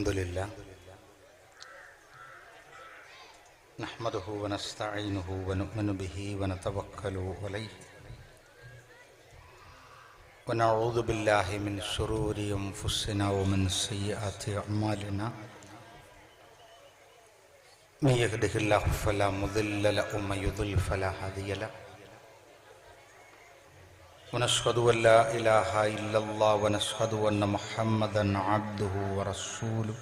الحمدلله نحمده ونستعينه ونؤمن به ونتوكل عليه ونعوذ بالله من شرور أنفسنا ومن سيئات أعمالنا من يهده الله فلا مضل له ومن يضلل فلا هادي له ونشهد أن لا إله إلا الله ونشهد أن محمدا عبده ورسوله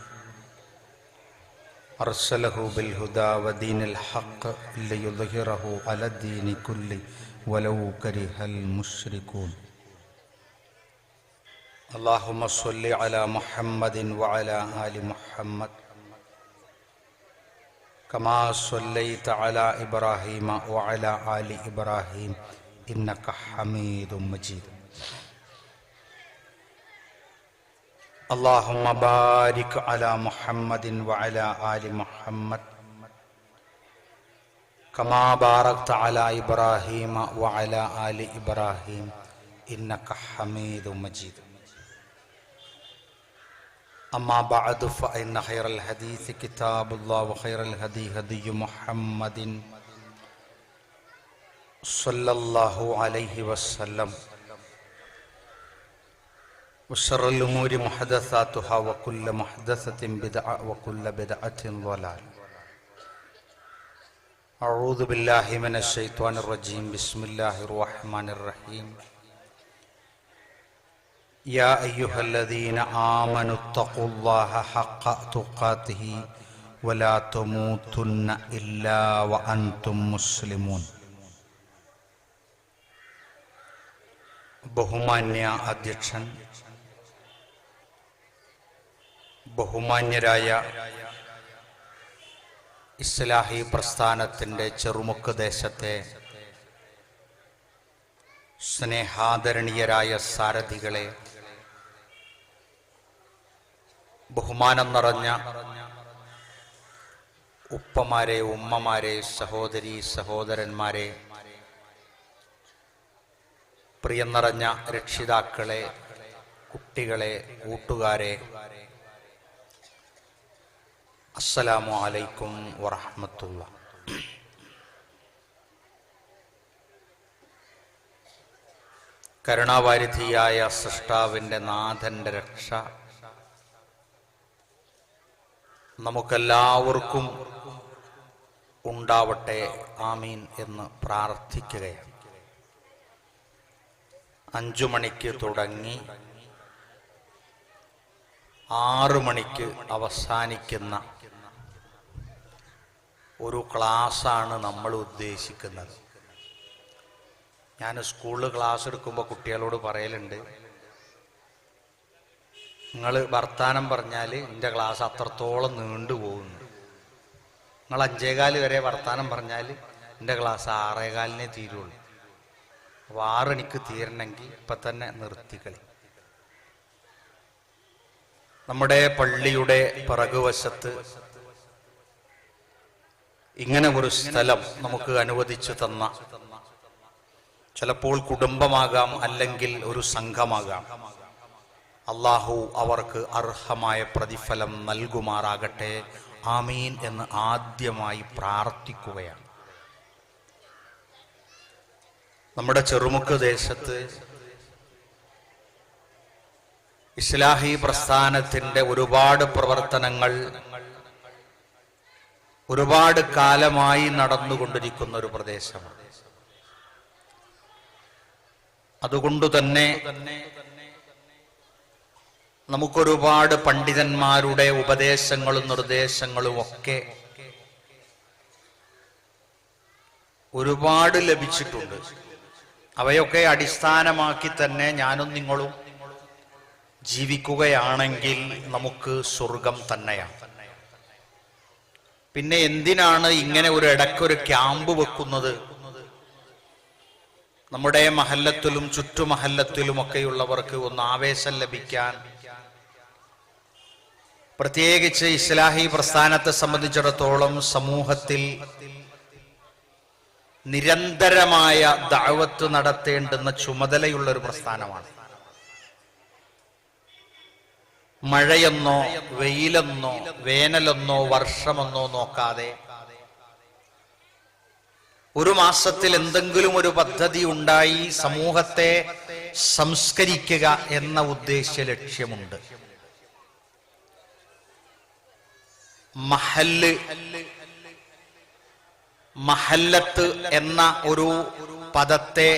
أرسله بالهدى ودين الحق ليظهره على الدين كله ولو كره المشركون اللهم صل على محمد وعلى آل محمد كما صليت على إبراهيم وعلى آل إبراهيم إنك حميد مجيد اللهم بارك على محمد وعلى آل محمد كما باركت على إبراهيم وعلى آل إبراهيم إنك حميد مجيد أما بعد فإن خير الحديث كتاب الله وخير الهدي هدي محمد صلى الله عليه وسلم وشر الأمور محدثاتها وكل محدثة بدعة وكل بدعة ضلالة أعوذ بالله من الشيطان الرجيم بسم الله الرحمن الرحيم يا أيها الذين آمنوا اتقوا الله حق تقاته ولا تموتن إلا وأنتم مسلمون ബഹുമാന്യ അധ്യക്ഷൻ, ബഹുമാന്യരായ ഇസ്ലാഹി പ്രസ്ഥാനത്തിൻ്റെ ചെറുമുക്ക് ദേശത്തെ സ്നേഹാദരണീയരായ സാരഥികളെ, ബഹുമാനം നിറഞ്ഞ ഉപ്പമാരെ, ഉമ്മമാരെ, സഹോദരി സഹോദരന്മാരെ, പ്രിയം നിറഞ്ഞ രക്ഷിതാക്കളെ, കുട്ടികളെ, കൂട്ടുകാരെ, അസ്സലാമു അലൈക്കും വറഹ്മത്തുള്ളാഹി. കരുണാവാരിധിയായ സൃഷ്ടാവിൻ്റെ നാഥൻ്റെ രക്ഷ നമുക്കെല്ലാവർക്കും ഉണ്ടാവട്ടെ, ആമീൻ എന്ന് പ്രാർത്ഥിക്കുകയാണ്. 5 മണിക്ക് തുടങ്ങി 6 മണിക്ക് അവസാനിക്കുന്ന ഒരു ക്ലാസ്സാണ് നമ്മൾ ഉദ്ദേശിക്കുന്നത്. ഞാൻ സ്കൂളിൽ ക്ലാസ് എടുക്കുമ്പോൾ കുട്ടികളോട് പറയലുണ്ട്, നിങ്ങൾ വർത്താനം പറഞ്ഞാൽ എൻ്റെ ക്ലാസ് അത്രത്തോളം നീണ്ടു പോകുന്നു. നിങ്ങൾ 5:15 വരെ വർത്താനം പറഞ്ഞാൽ എൻ്റെ ക്ലാസ് 6:15 തീരുള്ളൂ. 6 മണിക്ക് തീരണമെങ്കിൽ ഇപ്പം തന്നെ നിർത്തിക്കളി. നമ്മുടെ പള്ളിയുടെ പിറകുവശത്ത് ഇങ്ങനെ ഒരു സ്ഥലം നമുക്ക് അനുവദിച്ചു തന്ന, ചിലപ്പോൾ കുടുംബമാകാം, അല്ലെങ്കിൽ ഒരു സംഘമാകാം, അള്ളാഹു അവർക്ക് അർഹമായ പ്രതിഫലം നൽകുമാറാകട്ടെ, ആമീൻ എന്ന് ആദ്യമായി പ്രാർത്ഥിക്കുകയാണ്. നമ്മുടെ ചെറുമുക്ക് ദേശത്ത് ഇസ്ലാഹി പ്രസ്ഥാനത്തിൻ്റെ ഒരുപാട് പ്രവർത്തനങ്ങൾ ഒരുപാട് കാലമായി നടന്നുകൊണ്ടിരിക്കുന്ന ഒരു പ്രദേശമാണ്. അതുകൊണ്ട് തന്നെ നമുക്കൊരുപാട് പണ്ഡിതന്മാരുടെ ഉപദേശങ്ങളും നിർദ്ദേശങ്ങളും ഒക്കെ ഒരുപാട് ലഭിച്ചിട്ടുണ്ട്. അവയൊക്കെ അടിസ്ഥാനമാക്കി തന്നെ ഞാനും നിങ്ങളും ജീവിക്കുകയാണെങ്കിൽ നമുക്ക് സ്വർഗം തന്നെയാണ്. പിന്നെ എന്തിനാണ് ഇങ്ങനെ ഒരു ഇടയ്ക്കൊരു ക്യാമ്പ് വെക്കുന്നത്? നമ്മുടെ മഹല്ലത്തിലും ചുറ്റുമഹല്ലത്തിലുമൊക്കെയുള്ളവർക്ക് ഒന്ന് ആവേശം ലഭിക്കാൻ, പ്രത്യേകിച്ച് ഇസ്ലാഹി പ്രസ്ഥാനത്തെ സംബന്ധിച്ചിടത്തോളം സമൂഹത്തിൽ നിരന്തരമായ ദഅവത്ത് നടത്തേണ്ടുന്ന ചുമതലയുള്ള ഒരു പ്രസ്ഥാനമാണ്. മഴയെന്നോ വെയിലെന്നോ വേനലെന്നോ വർഷമെന്നോ നോക്കാതെ ഒരു മാസത്തിൽ എന്തെങ്കിലും ഒരു പദ്ധതി ഉണ്ടായി സമൂഹത്തെ സംസ്കരിക്കുക എന്ന ഉദ്ദേശ്യ ലക്ഷ്യമുണ്ട്. മഹല്ലത്ത് എന്ന ഒരു പദത്തെ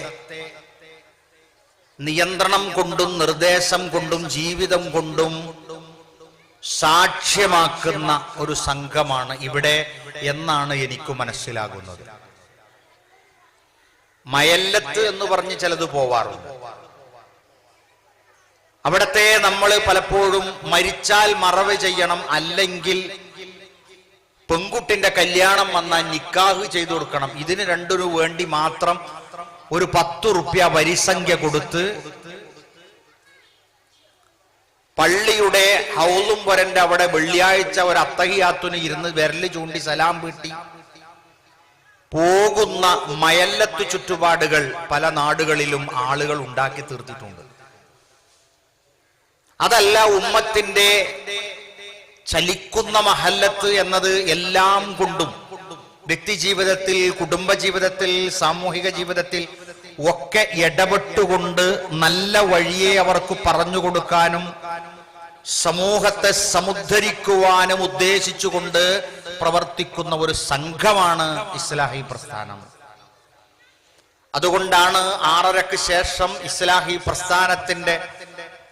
നിയന്ത്രണം കൊണ്ടും നിർദ്ദേശം കൊണ്ടും ജീവിതം കൊണ്ടും സാക്ഷ്യമാക്കുന്ന ഒരു സംഘമാണ് ഇവിടെ എന്നാണ് എനിക്ക് മനസ്സിലാകുന്നത്. മയല്ലത്ത് എന്ന് പറഞ്ഞ് ചിലത് പോവാറുണ്ട്. അവിടത്തെ നമ്മൾ പലപ്പോഴും മരിച്ചാൽ മറവ് ചെയ്യണം, അല്ലെങ്കിൽ പെൺകുട്ടിന്റെ കല്യാണം വന്നാൽ നിക്കാഹ് ചെയ്തു കൊടുക്കണം. ഇതിന് രണ്ടിനു വേണ്ടി മാത്രം ഒരു 10 റുപ്യ വരിസംഖ്യ കൊടുത്ത് പള്ളിയുടെ ഹൗലും വരന്റെ അവിടെ വെള്ളിയാഴ്ച ഒരു അത്തഹിയാത്തുന് ഇരുന്ന് വിരല് ചൂണ്ടി സലാം വീട്ടി പോകുന്ന മയല്ലത്ത് ചുറ്റുപാടുകൾ പല നാടുകളിലും ആളുകൾ ഉണ്ടാക്കി തീർത്തിട്ടുണ്ട്. അതല്ല ഉമ്മത്തിന്റെ ചലിക്കുന്ന മഹല്ലത്ത് എന്നത് എല്ലാം കൊണ്ടും വ്യക്തി ജീവിതത്തിൽ, കുടുംബ ജീവിതത്തിൽ, സാമൂഹിക ജീവിതത്തിൽ ഒക്കെ ഇടപെട്ടുകൊണ്ട് നല്ല വഴിയെ അവർക്ക് പറഞ്ഞു കൊടുക്കാനും സമൂഹത്തെ സമുദ്ധരിക്കുവാനും ഉദ്ദേശിച്ചുകൊണ്ട് പ്രവർത്തിക്കുന്ന ഒരു സംഘമാണ് ഇസ്ലാഹി പ്രസ്ഥാനം. അതുകൊണ്ടാണ് 6:30-ക്ക് ശേഷം ഇസ്ലാഹി പ്രസ്ഥാനത്തിന്റെ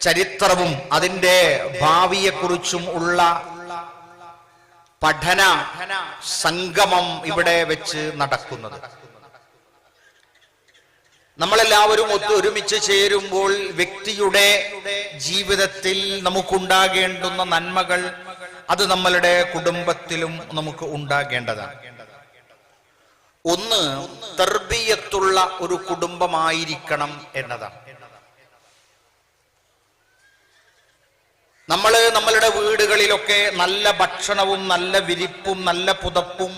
ചരിത്രവും അതിന്റെ ഭാവിയെക്കുറിച്ചും ഉള്ള പഠന സംഗമം ഇവിടെ വെച്ച് നടക്കുന്നത്. നമ്മളെല്ലാവരും ഒരുമിച്ച് ചേരുമ്പോൾ വ്യക്തിയുടെ ജീവിതത്തിൽ നമുക്കുണ്ടാകേണ്ടുന്ന നന്മകൾ അത് നമ്മളുടെ കുടുംബത്തിലും നമുക്ക് ഉണ്ടാകേണ്ടതാണ്. ഒന്ന്, തർബിയത്തുള്ള ഒരു കുടുംബമായിരിക്കണം എന്നതാണ്. നമ്മളുടെ വീടുകളിലൊക്കെ നല്ല ഭക്ഷണവും നല്ല വിരിപ്പും നല്ല പുതപ്പും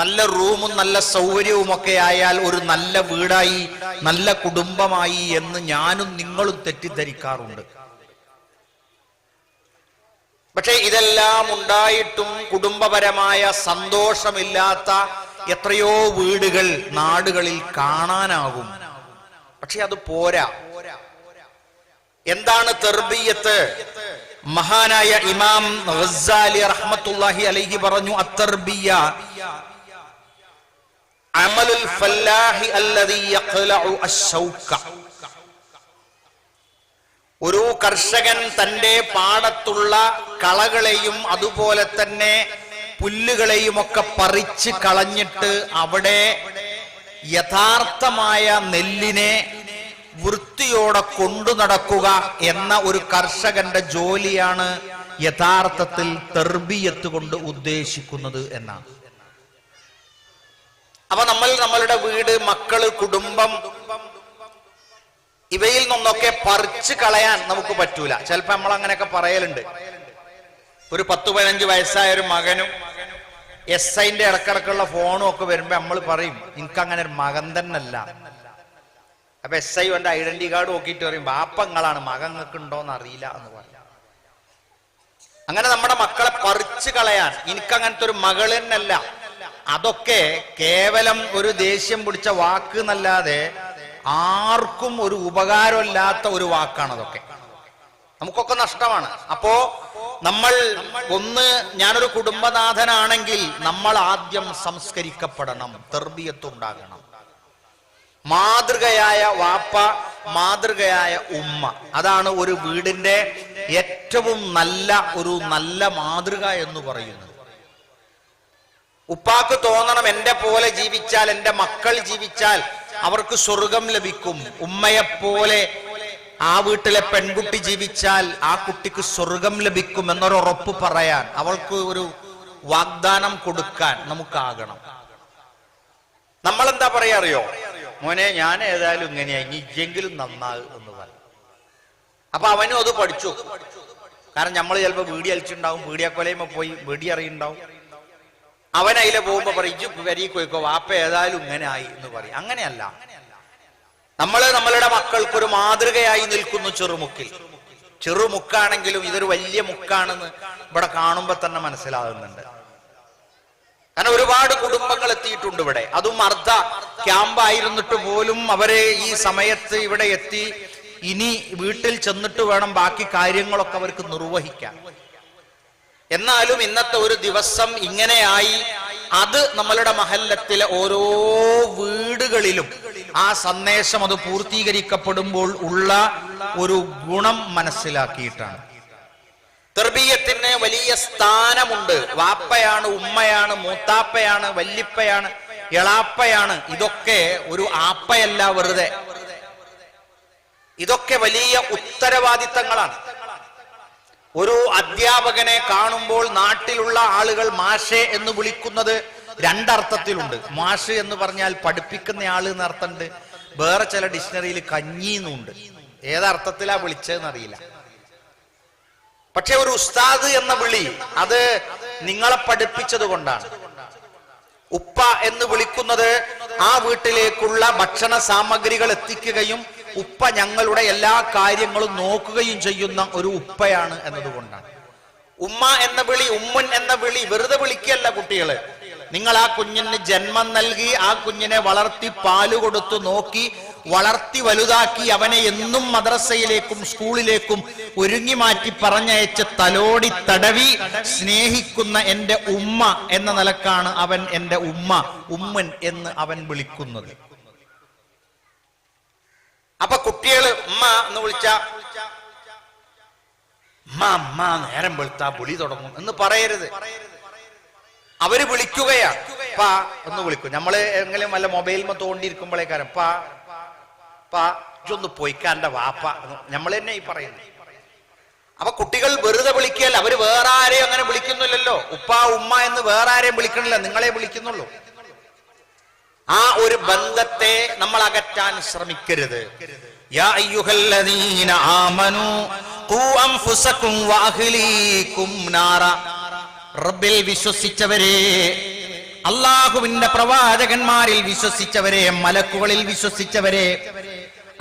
നല്ല റൂമും നല്ല സൗകര്യവും ഒക്കെ ആയാൽ ഒരു നല്ല വീടായി, നല്ല കുടുംബമായി എന്ന് ഞാനും നിങ്ങളും തെറ്റിദ്ധരിക്കാറുണ്ട്. പക്ഷെ ഇതെല്ലാം ഉണ്ടായിട്ടും കുടുംബപരമായ സന്തോഷമില്ലാത്ത എത്രയോ വീടുകൾ നാടുകളിൽ കാണാനാകും. പക്ഷെ അത് പോരാ. എന്താണ് തർബിയത്ത്? മഹാനായ ഇമാം ഗസ്സാലി റഹ്മത്തുള്ളാഹി അലൈഹി പറഞ്ഞു, അത്തർബിയ അമലുൽ ഫല്ലാഹി അല്ലദീ യഖ്ലഉ അശ്ശൗക. ഒരു കർഷകൻ തന്റെ പാടത്തുള്ള കളകളെയും അതുപോലെ തന്നെ പുല്ലുകളെയും ഒക്കെ പറിച്ച് കളഞ്ഞിട്ട് അവിടെ യഥാർത്ഥമായ നെല്ലിനെ വൃത്തിയോടെ കൊണ്ടു നടക്കുക എന്ന ഒരു കർഷകന്റെ ജോലിയാണ് യഥാർത്ഥത്തിൽ തർബിയത്ത് കൊണ്ട് ഉദ്ദേശിക്കുന്നത് എന്നാണ്. അപ്പൊ നമ്മളുടെ വീട്, മക്കള്, കുടുംബം ഇവയിൽ നിന്നൊക്കെ പറിച്ചു കളയാൻ നമുക്ക് പറ്റൂല. ചിലപ്പോ നമ്മൾ അങ്ങനെയൊക്കെ പറയലുണ്ട്. ഒരു 10-15 വയസ്സായ ഒരു മകനും SIന്റെ ഇടക്കിടക്കുള്ള ഫോണും ഒക്കെ വരുമ്പോ നമ്മൾ പറയും, എനിക്കങ്ങനെ ഒരു മകൻ തന്നെ അല്ല. അപ്പൊ SI എന്റെ ഐഡന്റിറ്റി കാർഡ് നോക്കിയിട്ട് പറയും, ബാപ്പങ്ങളാണ്, മകങ്ങൾക്ക് ഉണ്ടോന്ന് അറിയില്ല എന്ന് പറയും. അങ്ങനെ നമ്മുടെ മക്കളെ പറിച്ചു കളയാൻ എനിക്കങ്ങനത്തെ ഒരു മകൾ തന്നെയല്ല. അതൊക്കെ കേവലം ഒരു ദേഷ്യം പിടിച്ച വാക്ക് എന്നല്ലാതെ ആർക്കും ഒരു ഉപകാരമില്ലാത്ത ഒരു വാക്കാണ്. അതൊക്കെ നമുക്കൊക്കെ നഷ്ടമാണ്. അപ്പോ ഞാനൊരു കുടുംബനാഥനാണെങ്കിൽ നമ്മൾ ആദ്യം സംസ്കരിക്കപ്പെടണം, തർബിയത്തുണ്ടാകണം. മാതൃകയായ വാപ്പ, മാതൃകയായ ഉമ്മ, അതാണ് ഒരു വീടിന്റെ ഏറ്റവും നല്ല മാതൃക എന്ന് പറയുന്നത്. ഉപ്പാക്ക് തോന്നണം, എന്റെ പോലെ ജീവിച്ചാൽ, എന്റെ മക്കൾ ജീവിച്ചാൽ അവർക്ക് സ്വർഗം ലഭിക്കും. ഉമ്മയെപ്പോലെ ആ വീട്ടിലെ പെൺകുട്ടി ജീവിച്ചാൽ ആ കുട്ടിക്ക് സ്വർഗം ലഭിക്കും എന്നൊരു ഉറപ്പ് പറയാൻ, അവൾക്ക് ഒരു വാഗ്ദാനം കൊടുക്കാൻ നമുക്കാകണം. നമ്മളെന്താ പറയാ അറിയോ? മോനെ, ഞാൻ ഏതായാലും ഇങ്ങനെയാ, ഇനിയെങ്കിലും നന്നാകും എന്ന് പറയും. അപ്പൊ അവനും അത് പഠിച്ചു. കാരണം നമ്മൾ ചിലപ്പോ വീടി അലിച്ചുണ്ടാവും, വീടിയാക്കൊലയുമ്പോ പോയി വീടി അറിയുണ്ടാവും. അവൻ അതിലെ പോകുമ്പോ പറയും, ഇജ്ജ് വരിക്ക് പോയിക്കോ, വാപ്പ ഏതായാലും ഇങ്ങനെ ആയി എന്ന് പറയും. അങ്ങനെയല്ല. നമ്മളുടെ മക്കൾക്കൊരു മാതൃകയായി നിൽക്കുന്നു ചെറുമുക്കിൽ. ചെറുമുക്കാണെങ്കിലും ഇതൊരു വലിയ മുക്കാണെന്ന് ഇവിടെ കാണുമ്പോ തന്നെ മനസ്സിലാകുന്നുണ്ട്. കാരണം ഒരുപാട് കുടുംബങ്ങൾ എത്തിയിട്ടുണ്ട് ഇവിടെ. അതും അർദ്ധ ക്യാമ്പായിരുന്നിട്ട് പോലും അവരെ ഈ സമയത്ത് ഇവിടെ എത്തി. ഇനി വീട്ടിൽ ചെന്നിട്ട് വേണം ബാക്കി കാര്യങ്ങളൊക്കെ അവർക്ക് നിർവഹിക്കാൻ. എന്നാലും ഇന്നത്തെ ഒരു ദിവസം ഇങ്ങനെയായി. അത് നമ്മളുടെ മഹല്ലത്തിലെ ഓരോ വീടുകളിലും ആ സന്ദേശം അത് പൂർത്തീകരിക്കപ്പെടുമ്പോൾ ഉള്ള ഒരു ഗുണം മനസ്സിലാക്കിയിട്ടാണ്. തർബീയത്തിന് വലിയ സ്ഥാനമുണ്ട്. വാപ്പയാണ്, ഉമ്മയാണ്, മൂത്താപ്പയാണ്, വല്ലിപ്പയാണ്, എളാപ്പയാണ്. ഇതൊക്കെ ഒരു ആപ്പയല്ല വെറുതെ. ഇതൊക്കെ വലിയ ഉത്തരവാദിത്തങ്ങളാണ്. ഒരു അധ്യാപകനെ കാണുമ്പോൾ നാട്ടിലുള്ള ആളുകൾ മാഷെ എന്ന് വിളിക്കുന്നത് രണ്ടർത്ഥത്തിലുണ്ട്. മാഷ് എന്ന് പറഞ്ഞാൽ പഠിപ്പിക്കുന്ന ആള് എന്ന് അർത്ഥമുണ്ട്. വേറെ ചില ഡിക്ഷണറിയിൽ കഞ്ഞി എന്നുണ്ട്. ഏതർത്ഥത്തിലാ വിളിച്ചതെന്ന് അറിയില്ല. പക്ഷെ ഒരു ഉസ്താദ് എന്ന വിളി അത് നിങ്ങളെ പഠിപ്പിച്ചത് കൊണ്ടാണ്. ഉപ്പ എന്ന് വിളിക്കുന്നത് ആ വീട്ടിലേക്കുള്ള ഭക്ഷണ സാമഗ്രികൾ എത്തിക്കുകയും ഉപ്പ ഞങ്ങളുടെ എല്ലാ കാര്യങ്ങളും നോക്കുകയും ചെയ്യുന്ന ഒരു ഉപ്പയാണ് എന്നതുകൊണ്ടാണ്. ഉമ്മ എന്ന വിളി, ഉമ്മൻ എന്ന വിളി വെറുതെ വിളിക്കല്ല കുട്ടികള്. നിങ്ങൾ ആ കുഞ്ഞിന് ജന്മം നൽകി, ആ കുഞ്ഞിനെ വളർത്തി പാല് കൊടുത്തു നോക്കി വളർത്തി വലുതാക്കി അവനെ എന്നും മദ്രസയിലേക്കും സ്കൂളിലേക്കും ഒരുങ്ങി മാറ്റി പറഞ്ഞയച്ച് തലോടി തടവി സ്നേഹിക്കുന്ന എന്റെ ഉമ്മ എന്ന നിലക്കാണ് അവൻ എന്റെ ഉമ്മ, ഉമ്മൻ എന്ന് അവൻ വിളിക്കുന്നത്. അപ്പൊ കുട്ടികള് ഉമ്മ എന്ന് വിളിച്ച അമ്മ നേരം വെളുത്താ വിളി തുടങ്ങും എന്ന് പറയരുത്. അവര് വിളിക്കുകയാണ്. പാ ഒന്ന് വിളിക്കും. നമ്മള് എങ്കിലും വല്ല മൊബൈലിൽ തോണ്ടിയിരിക്കുമ്പോഴേക്കാരം പാ പാ ഇതൊന്ന് പോയിക്കാന്റെ വാപ്പ നമ്മൾ തന്നെ ഈ പറയുന്നു. അപ്പൊ കുട്ടികൾ വെറുതെ വിളിക്കല്ല. അവര് വേറെ ആരെയും അങ്ങനെ വിളിക്കുന്നില്ലല്ലോ. ഉപ്പ ഉമ്മ എന്ന് വേറെ ആരെയും വിളിക്കണില്ല, നിങ്ങളെ വിളിക്കുന്നുള്ളൂ. ആ ഒരു ബന്ധത്തെ നമ്മൾ അകറ്റാൻ ശ്രമിക്കരുത്. യാ അയ്യുഹല്ലദീന ആമനൂ ഖൂ അൻഫുസകും വഅഹ്ലീകും നാറ. റബ്ബിൽ വിശ്വസിച്ചവരെ, അല്ലാഹുവിന്റെ പ്രവാചകന്മാരിൽ വിശ്വസിച്ചവരെ, മലക്കുകളിൽ വിശ്വസിച്ചവരെ,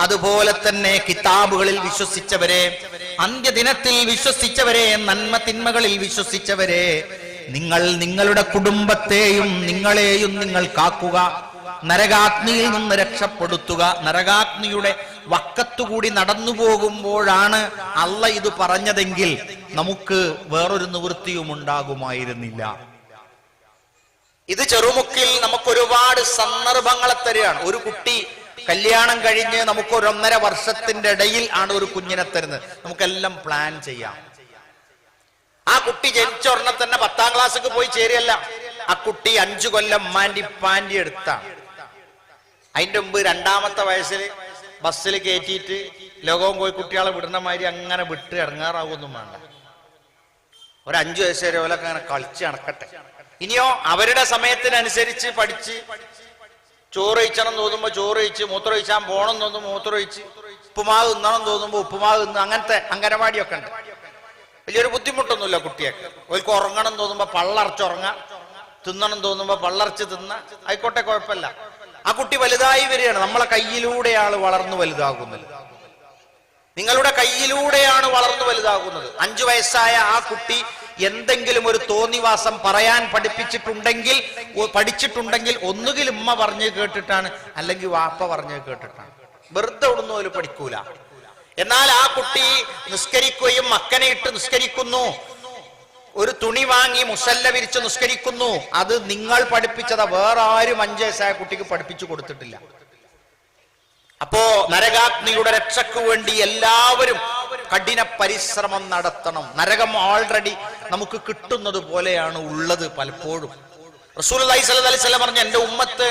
അതുപോലെ തന്നെ കിതാബുകളിൽ വിശ്വസിച്ചവരെ, അന്ത്യദിനത്തിൽ വിശ്വസിച്ചവരെ, നന്മ തിന്മകളിൽ വിശ്വസിച്ചവരെ, നിങ്ങൾ നിങ്ങളുടെ കുടുംബത്തെയും നിങ്ങളെയും നിങ്ങൾ കാക്കുക, നരകാഗ്നിയിൽ നിന്ന് രക്ഷപ്പെടുത്തുക. നരകാഗ്നിയുടെ വക്കത്തുകൂടി നടന്നു പോകുമ്പോഴാണ് അല്ല ഇത് പറഞ്ഞതെങ്കിൽ നമുക്ക് വേറൊരു നിവൃത്തിയും ഉണ്ടാകുമായിരുന്നില്ല. ഇത് ചെറുമുക്കിൽ നമുക്ക് ഒരുപാട് സന്ദർഭങ്ങളെ തരികയാണ്. ഒരു കുട്ടി കല്യാണം കഴിഞ്ഞ് നമുക്ക് 1.5 വർഷത്തിന്റെ ഇടയിൽ ആണ് ഒരു കുഞ്ഞിനെ തരുന്നത്. നമുക്കെല്ലാം പ്ലാൻ ചെയ്യാം. ആ കുട്ടി ജനിച്ച ഉടനെ തന്നെ 10ാം ക്ലാസ്സിക്ക് പോയി ചേരുകയല്ല. ആ കുട്ടി 5 കൊല്ലം മാൻഡി പാൻഡി എടുത്താണ്. അതിന്റെ മുമ്പ് 2ാമത്തെ വയസ്സിൽ ബസ്സിൽ കയറ്റിയിട്ട് ലോകവും പോയി കുട്ടികളെ വിടുന്ന മാതിരി അങ്ങനെ വിട്ട് ഇറങ്ങാറാവൊന്നും വേണ്ട. ഒരു 5 വയസ്സ് വരെ ഓലൊക്കെ അങ്ങനെ കളിച്ച് നടക്കട്ടെ. ഇനിയോ അവരുടെ സമയത്തിനനുസരിച്ച് പഠിച്ച് ചോറ് കഴിച്ചണം തോന്നുമ്പോ ചോറ് കഴിച്ച്, മൂത്രം കഴിച്ചാൻ പോണം തോന്നുമ്പോ മൂത്രം കഴിച്ച്, ഉപ്പുമാവ് തിന്നണം തോന്നുമ്പോ ഉപ്പുമാവ് തിന്ന്, അങ്ങനത്തെ അംഗനവാടിയൊക്കെ ഉണ്ട്. വലിയൊരു ബുദ്ധിമുട്ടൊന്നുമില്ല കുട്ടിയൊക്കെ. അവർക്ക് ഉറങ്ങണം തോന്നുമ്പോ പള്ളറച്ചുറങ്ങാം, തിന്നണം തോന്നുമ്പോ പള്ളറച്ച് തിന്ന, ആയിക്കോട്ടെ, കുഴപ്പമില്ല. ആ കുട്ടി വലുതായി വരികയാണ്. നമ്മളെ കയ്യിലൂടെയാണ് വളർന്നു വലുതാകുന്നത്. നിങ്ങളുടെ കയ്യിലൂടെയാണ് വളർന്നു വലുതാകുന്നത്. 5 വയസ്സായ ആ കുട്ടി എന്തെങ്കിലും ഒരു തോന്നിവാസം പറയാൻ പഠിച്ചിട്ടുണ്ടെങ്കിൽ ഒന്നുകിൽ ഉമ്മ പറഞ്ഞു കേട്ടിട്ടാണ്, അല്ലെങ്കിൽ വാപ്പ പറഞ്ഞു കേട്ടിട്ടാണ്. വെറുതെ ഒന്നും അതിൽ പഠിക്കൂല. എന്നാൽ ആ കുട്ടി നിസ്കരിക്കുകയും മക്കനെ ഇട്ട് നിസ്കരിക്കുന്നു, ഒരു തുണി വാങ്ങി മുസല്ല വിരിച്ച് നിസ്കരിക്കുന്നു. അത് നിങ്ങൾ പഠിപ്പിച്ചതാ, വേറെ ആരും 5 വയസ്സായ കുട്ടിക്ക് പഠിപ്പിച്ചു കൊടുത്തിട്ടില്ല. അപ്പോ നരകാഗ്നിയുടെ രക്ഷയ്ക്ക് വേണ്ടി എല്ലാവരും കഠിന പരിശ്രമം നടത്തണം. നരകം ഓൾറെഡി നമുക്ക് കിട്ടുന്നത് പോലെയാണ് ഉള്ളത് പലപ്പോഴും. റസൂലുള്ളാഹി സ്വല്ലല്ലാഹി അലൈഹി വസല്ലം പറഞ്ഞു, എന്റെ ഉമ്മത്ത്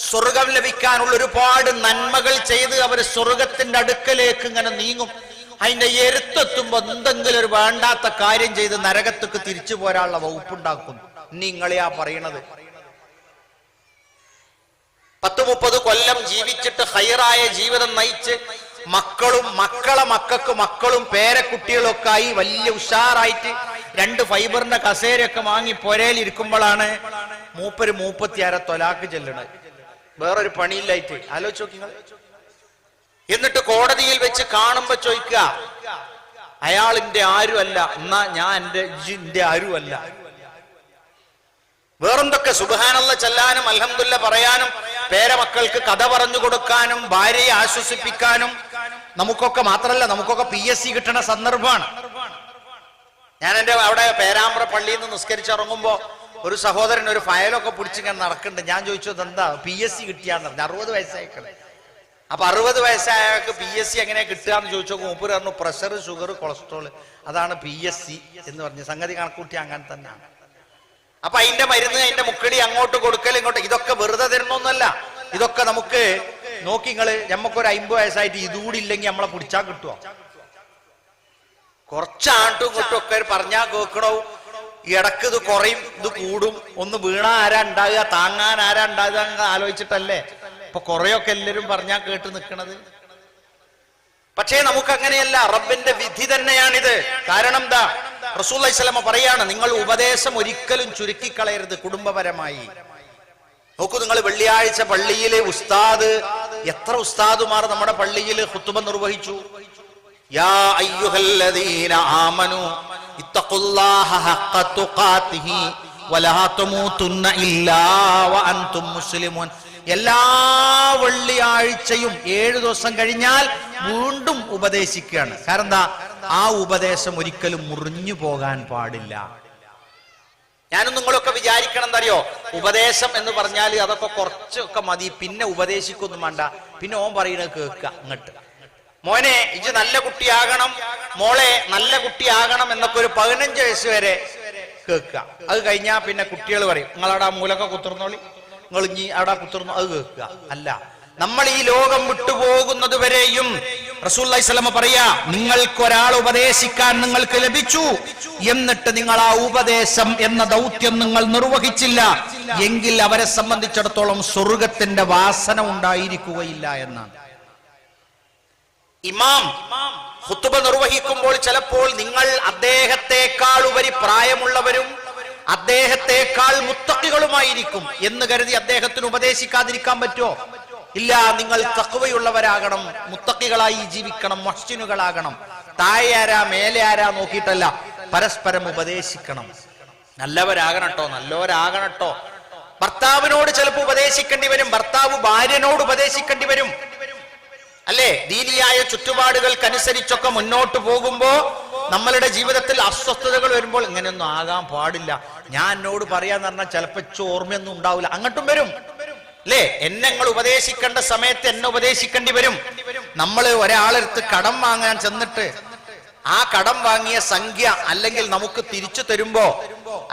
സ്വർഗം ലഭിക്കാനുള്ള ഒരുപാട് നന്മകൾ ചെയ്ത് അവർ സ്വർഗത്തിന്റെ അടുക്കലേക്ക് ഇങ്ങനെ നീങ്ങും. അതിന്റെ എരുത്തെത്തുമ്പോ എന്തെങ്കിലും ഒരു വേണ്ടാത്ത കാര്യം ചെയ്ത് നരകത്തേക്ക് തിരിച്ചു പോരാനുള്ള വകുപ്പുണ്ടാക്കും. നിങ്ങളെയാ പറയണത്. 10-30 കൊല്ലം ജീവിച്ചിട്ട് ഹൈറായ ജീവിതം നയിച്ച് മക്കളും മക്കളും പേരക്കുട്ടികളും ഒക്കെ ആയി വലിയ ഉഷാറായിട്ട് 2 ഫൈബറിന്റെ കസേരയൊക്കെ വാങ്ങി പൊരയിൽ ഇരിക്കുമ്പോഴാണ് മൂപ്പര് 36 തൊലാക്ക് ചെല്ലണത്. വേറൊരു പണിയില്ലായിട്ട്. ആലോചിച്ച് നോക്കി. എന്നിട്ട് കോടതിയിൽ വെച്ച് കാണുമ്പോ ചോദിക്കുക, അയാളിന്റെ ആരുമല്ല, എന്നാ ഞാൻ എന്റെ ആരുമല്ല. വേറെന്തൊക്കെ സുബ്ഹാനല്ലാഹ് ചെല്ലാനും അൽഹംദുലില്ലാഹ് പറയാനും പേരമക്കൾക്ക് കഥ പറഞ്ഞു കൊടുക്കാനും ഭാര്യയെ ആശ്വസിപ്പിക്കാനും നമുക്കൊക്കെ മാത്രമല്ല, നമുക്കൊക്കെ PSC കിട്ടുന്ന സന്ദർഭമാണ്. ഞാൻ എൻ്റെ അവിടെ പേരാമ്പ്ര പള്ളിയിൽ നിന്ന് നിസ്കരിച്ചിറങ്ങുമ്പോ ഒരു സഹോദരൻ ഒരു ഫയലൊക്കെ പിടിച്ചിങ്ങനെ നടക്കുന്നുണ്ട്. ഞാൻ ചോദിച്ചു എന്താ PSC കിട്ടിയാന്ന് പറഞ്ഞു. 60 വയസ്സായിക്കളെ. അപ്പൊ 60 വയസ്സായക്ക് PSC എങ്ങനെ കിട്ടുകയെന്ന് ചോദിച്ചു. മൂപ്പര് പറഞ്ഞു പ്രഷർ, ഷുഗർ, കൊളസ്ട്രോൾ, അതാണ് PSC എന്ന് പറഞ്ഞു. സംഗതി കണക്കൂട്ടി അങ്ങനെ തന്നെയാണ്. അപ്പൊ അതിന്റെ മരുന്ന്, അതിന്റെ മുക്കടി അങ്ങോട്ട് കൊടുക്കൽ ഇങ്ങോട്ട്, ഇതൊക്കെ വെറുതെ തരുന്നൊന്നല്ല. ഇതൊക്കെ നമുക്ക് നോക്കി നിങ്ങള്, നമുക്കൊരു 50 വയസ്സായിട്ട് ഇതുകൂടി ഇല്ലെങ്കിൽ നമ്മളെ പിടിച്ചാൽ കിട്ടുമോ? കുറച്ചാണ്ടും ഇങ്ങോട്ടും ഒക്കെ പറഞ്ഞാൽ കേൾക്കണോ? ഇടക്ക് ഇത് കുറയും, ഇത് കൂടും. ഒന്ന് വീണാ ആരാ ഉണ്ടാകുക, താങ്ങാൻ ആരാ ഉണ്ടാകുക ആലോചിച്ചിട്ടല്ലേ ഇപ്പൊ കുറെയൊക്കെ എല്ലാവരും പറഞ്ഞാൽ കേട്ട് നിൽക്കണത്. പക്ഷേ നമുക്ക് അങ്ങനെയല്ല, റബ്ബിന്റെ വിധി തന്നെയാണിത്. കാരണം എന്താ? റസൂലുള്ളാഹി സ്വല്ലല്ലാഹു അലൈഹി വസല്ലം പറയാണ്, നിങ്ങൾ ഉപദേശം ഒരിക്കലും ചുരുക്കിക്കളയരുത് കുടുംബപരമായി. നോക്കൂ, നിങ്ങൾ വെള്ളിയാഴ്ച പള്ളിയിലെ ഉസ്താദ്, എത്ര ഉസ്താദുമാർ നമ്മുടെ പള്ളിയിൽ ഖുതുബ നിർവഹിച്ചു. യാ അയ്യുഹല്ലദീന ആമനൂ ഇത്തഖുല്ലാഹ ഹഖ്ക തുഖാതിഹി വലാ തമൂതുന്ന ഇല്ലാ വഅൻതും മുസ്ലിമൂൻ. എല്ലാ വെള്ളിയാഴ്ചയും 7 ദിവസം കഴിഞ്ഞാൽ വീണ്ടും ഉപദേശിക്കുകയാണ്. കാരണം എന്താ? ആ ഉപദേശം ഒരിക്കലും മുറിഞ്ഞു പോകാൻ പാടില്ല. ഞാനും നിങ്ങളൊക്കെ വിചാരിക്കണം എന്തറിയോ, ഉപദേശം എന്ന് പറഞ്ഞാൽ അതൊക്കെ കുറച്ചൊക്കെ മതി, പിന്നെ ഉപദേശിക്കൊന്നും വേണ്ട, പിന്നെ ഓൻ പറയുന്നത് കേൾക്കുക. അങ്ങോട്ട് മോനെ ഇജ് നല്ല കുട്ടിയാകണം, മോളെ നല്ല കുട്ടിയാകണം എന്നൊക്കെ ഒരു 15 വയസ്സ് വരെ കേൾക്കുക. അത് കഴിഞ്ഞാൽ പിന്നെ കുട്ടികൾ പറയും നിങ്ങളവിടെ ആ മൂലൊക്കെ കുത്തിർന്നോളി, നിങ്ങൾ ഇനി അവിടെ കുത്തിർന്നോ, അത് കേൾക്കുക. അല്ല, നമ്മൾ ഈ ലോകം വിട്ടുപോകുന്നത് വരെയും റസൂലുള്ളാഹി സ്വല്ലല്ലാഹു അലൈഹി വസല്ലം പറയാ, നിങ്ങൾക്കൊരാൾ ഉപദേശിക്കാൻ നിങ്ങൾക്ക് ലഭിച്ചു, എന്നിട്ട് നിങ്ങൾ ആ ഉപദേശം എന്ന ദൗത്യം നിങ്ങൾ നിർവഹിച്ചില്ല എങ്കിൽ അവരെ സംബന്ധിച്ചിടത്തോളം സ്വർഗത്തിന്റെ വാസന ഉണ്ടായിരിക്കുകയില്ല എന്നാണ്. ഇമാം ഖുതുബ നിർവഹിക്കുമ്പോൾ ചിലപ്പോൾ നിങ്ങൾ അദ്ദേഹത്തെക്കാൾ ഉപരി പ്രായമുള്ളവരും അദ്ദേഹത്തെക്കാൾ മുത്തഖികളുമായിരിക്കും എന്ന് കരുതി അദ്ദേഹത്തിന് ഉപദേശിക്കാതിരിക്കാൻ പറ്റുമോ? ഇല്ല. നിങ്ങൾ തഖ്വയുള്ളവരാകണം, മുത്തഖികളായി ജീവിക്കണം, മുഹ്സിനുകളാകണം. താഴെ ആരാ മേലെ ആരാ നോക്കിയിട്ടല്ല, പരസ്പരം ഉപദേശിക്കണം. നല്ലവരാകണട്ടോ, നല്ലവരാകണട്ടോ. ഭർത്താവിനോട് ചിലപ്പോൾ ഉപദേശിക്കേണ്ടി വരും, ഭർത്താവ് ഭാര്യനോട് ഉപദേശിക്കേണ്ടി വരും. അല്ലേ? ദീനിയായ ചുറ്റുപാടുകൾക്കനുസരിച്ചൊക്കെ മുന്നോട്ട് പോകുമ്പോ നമ്മളുടെ ജീവിതത്തിൽ അസ്വസ്ഥതകൾ വരുമ്പോൾ ഇങ്ങനെയൊന്നും ആകാൻ പാടില്ല, ഞാൻ എന്നോട് പറയാന്ന് പറഞ്ഞാൽ ചിലപ്പോ ഓർമ്മയൊന്നും ഉണ്ടാവില്ല, അങ്ങോട്ടും വരും. അല്ലേ? എന്നെ നിങ്ങൾ ഉപദേശിക്കേണ്ട സമയത്ത് എന്നെ ഉപദേശിക്കേണ്ടി വരും. നമ്മൾ ഒരാളെടുത്ത് കടം വാങ്ങാൻ ചെന്നിട്ട് ആ കടം വാങ്ങിയ സംഖ്യ അല്ലെങ്കിൽ നമുക്ക് തിരിച്ചു തരുമ്പോ,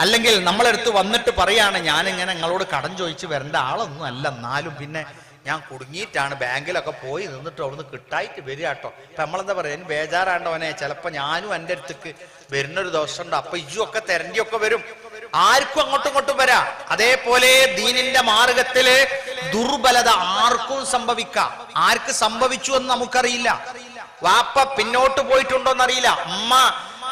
അല്ലെങ്കിൽ നമ്മളെടുത്ത് വന്നിട്ട് പറയാണ് ഞാനിങ്ങനെ നിങ്ങളോട് കടം ചോദിച്ചു വരേണ്ട ആളൊന്നും അല്ല, എന്നാലും പിന്നെ ഞാൻ കുടുങ്ങിയിട്ടാണ് ബാങ്കിലൊക്കെ പോയി നിന്നിട്ട് അവിടുന്ന് കിട്ടായിട്ട് വരിക കേട്ടോ. അപ്പൊ നമ്മളെന്താ പറയാ, എനിക്ക് ബേജാറാണ്ടവനെ, ചിലപ്പോ ഞാനും എൻ്റെ അടുത്തേക്ക് വരുന്നൊരു ദിവസം ഉണ്ട്, അപ്പൊ ഇജും ഒക്കെ തെരണ്ടിയൊക്കെ വരും. ആർക്കും അങ്ങോട്ടും ഇങ്ങോട്ടും വരാം. അതേപോലെ ദീനിന്റെ മാർഗത്തില് ദുർബലത ആർക്കും സംഭവിക്കാം. ആർക്ക് സംഭവിച്ചു എന്ന് നമുക്കറിയില്ല. വാപ്പ പിന്നോട്ട് പോയിട്ടുണ്ടോ എന്നറിയില്ല, ഉമ്മ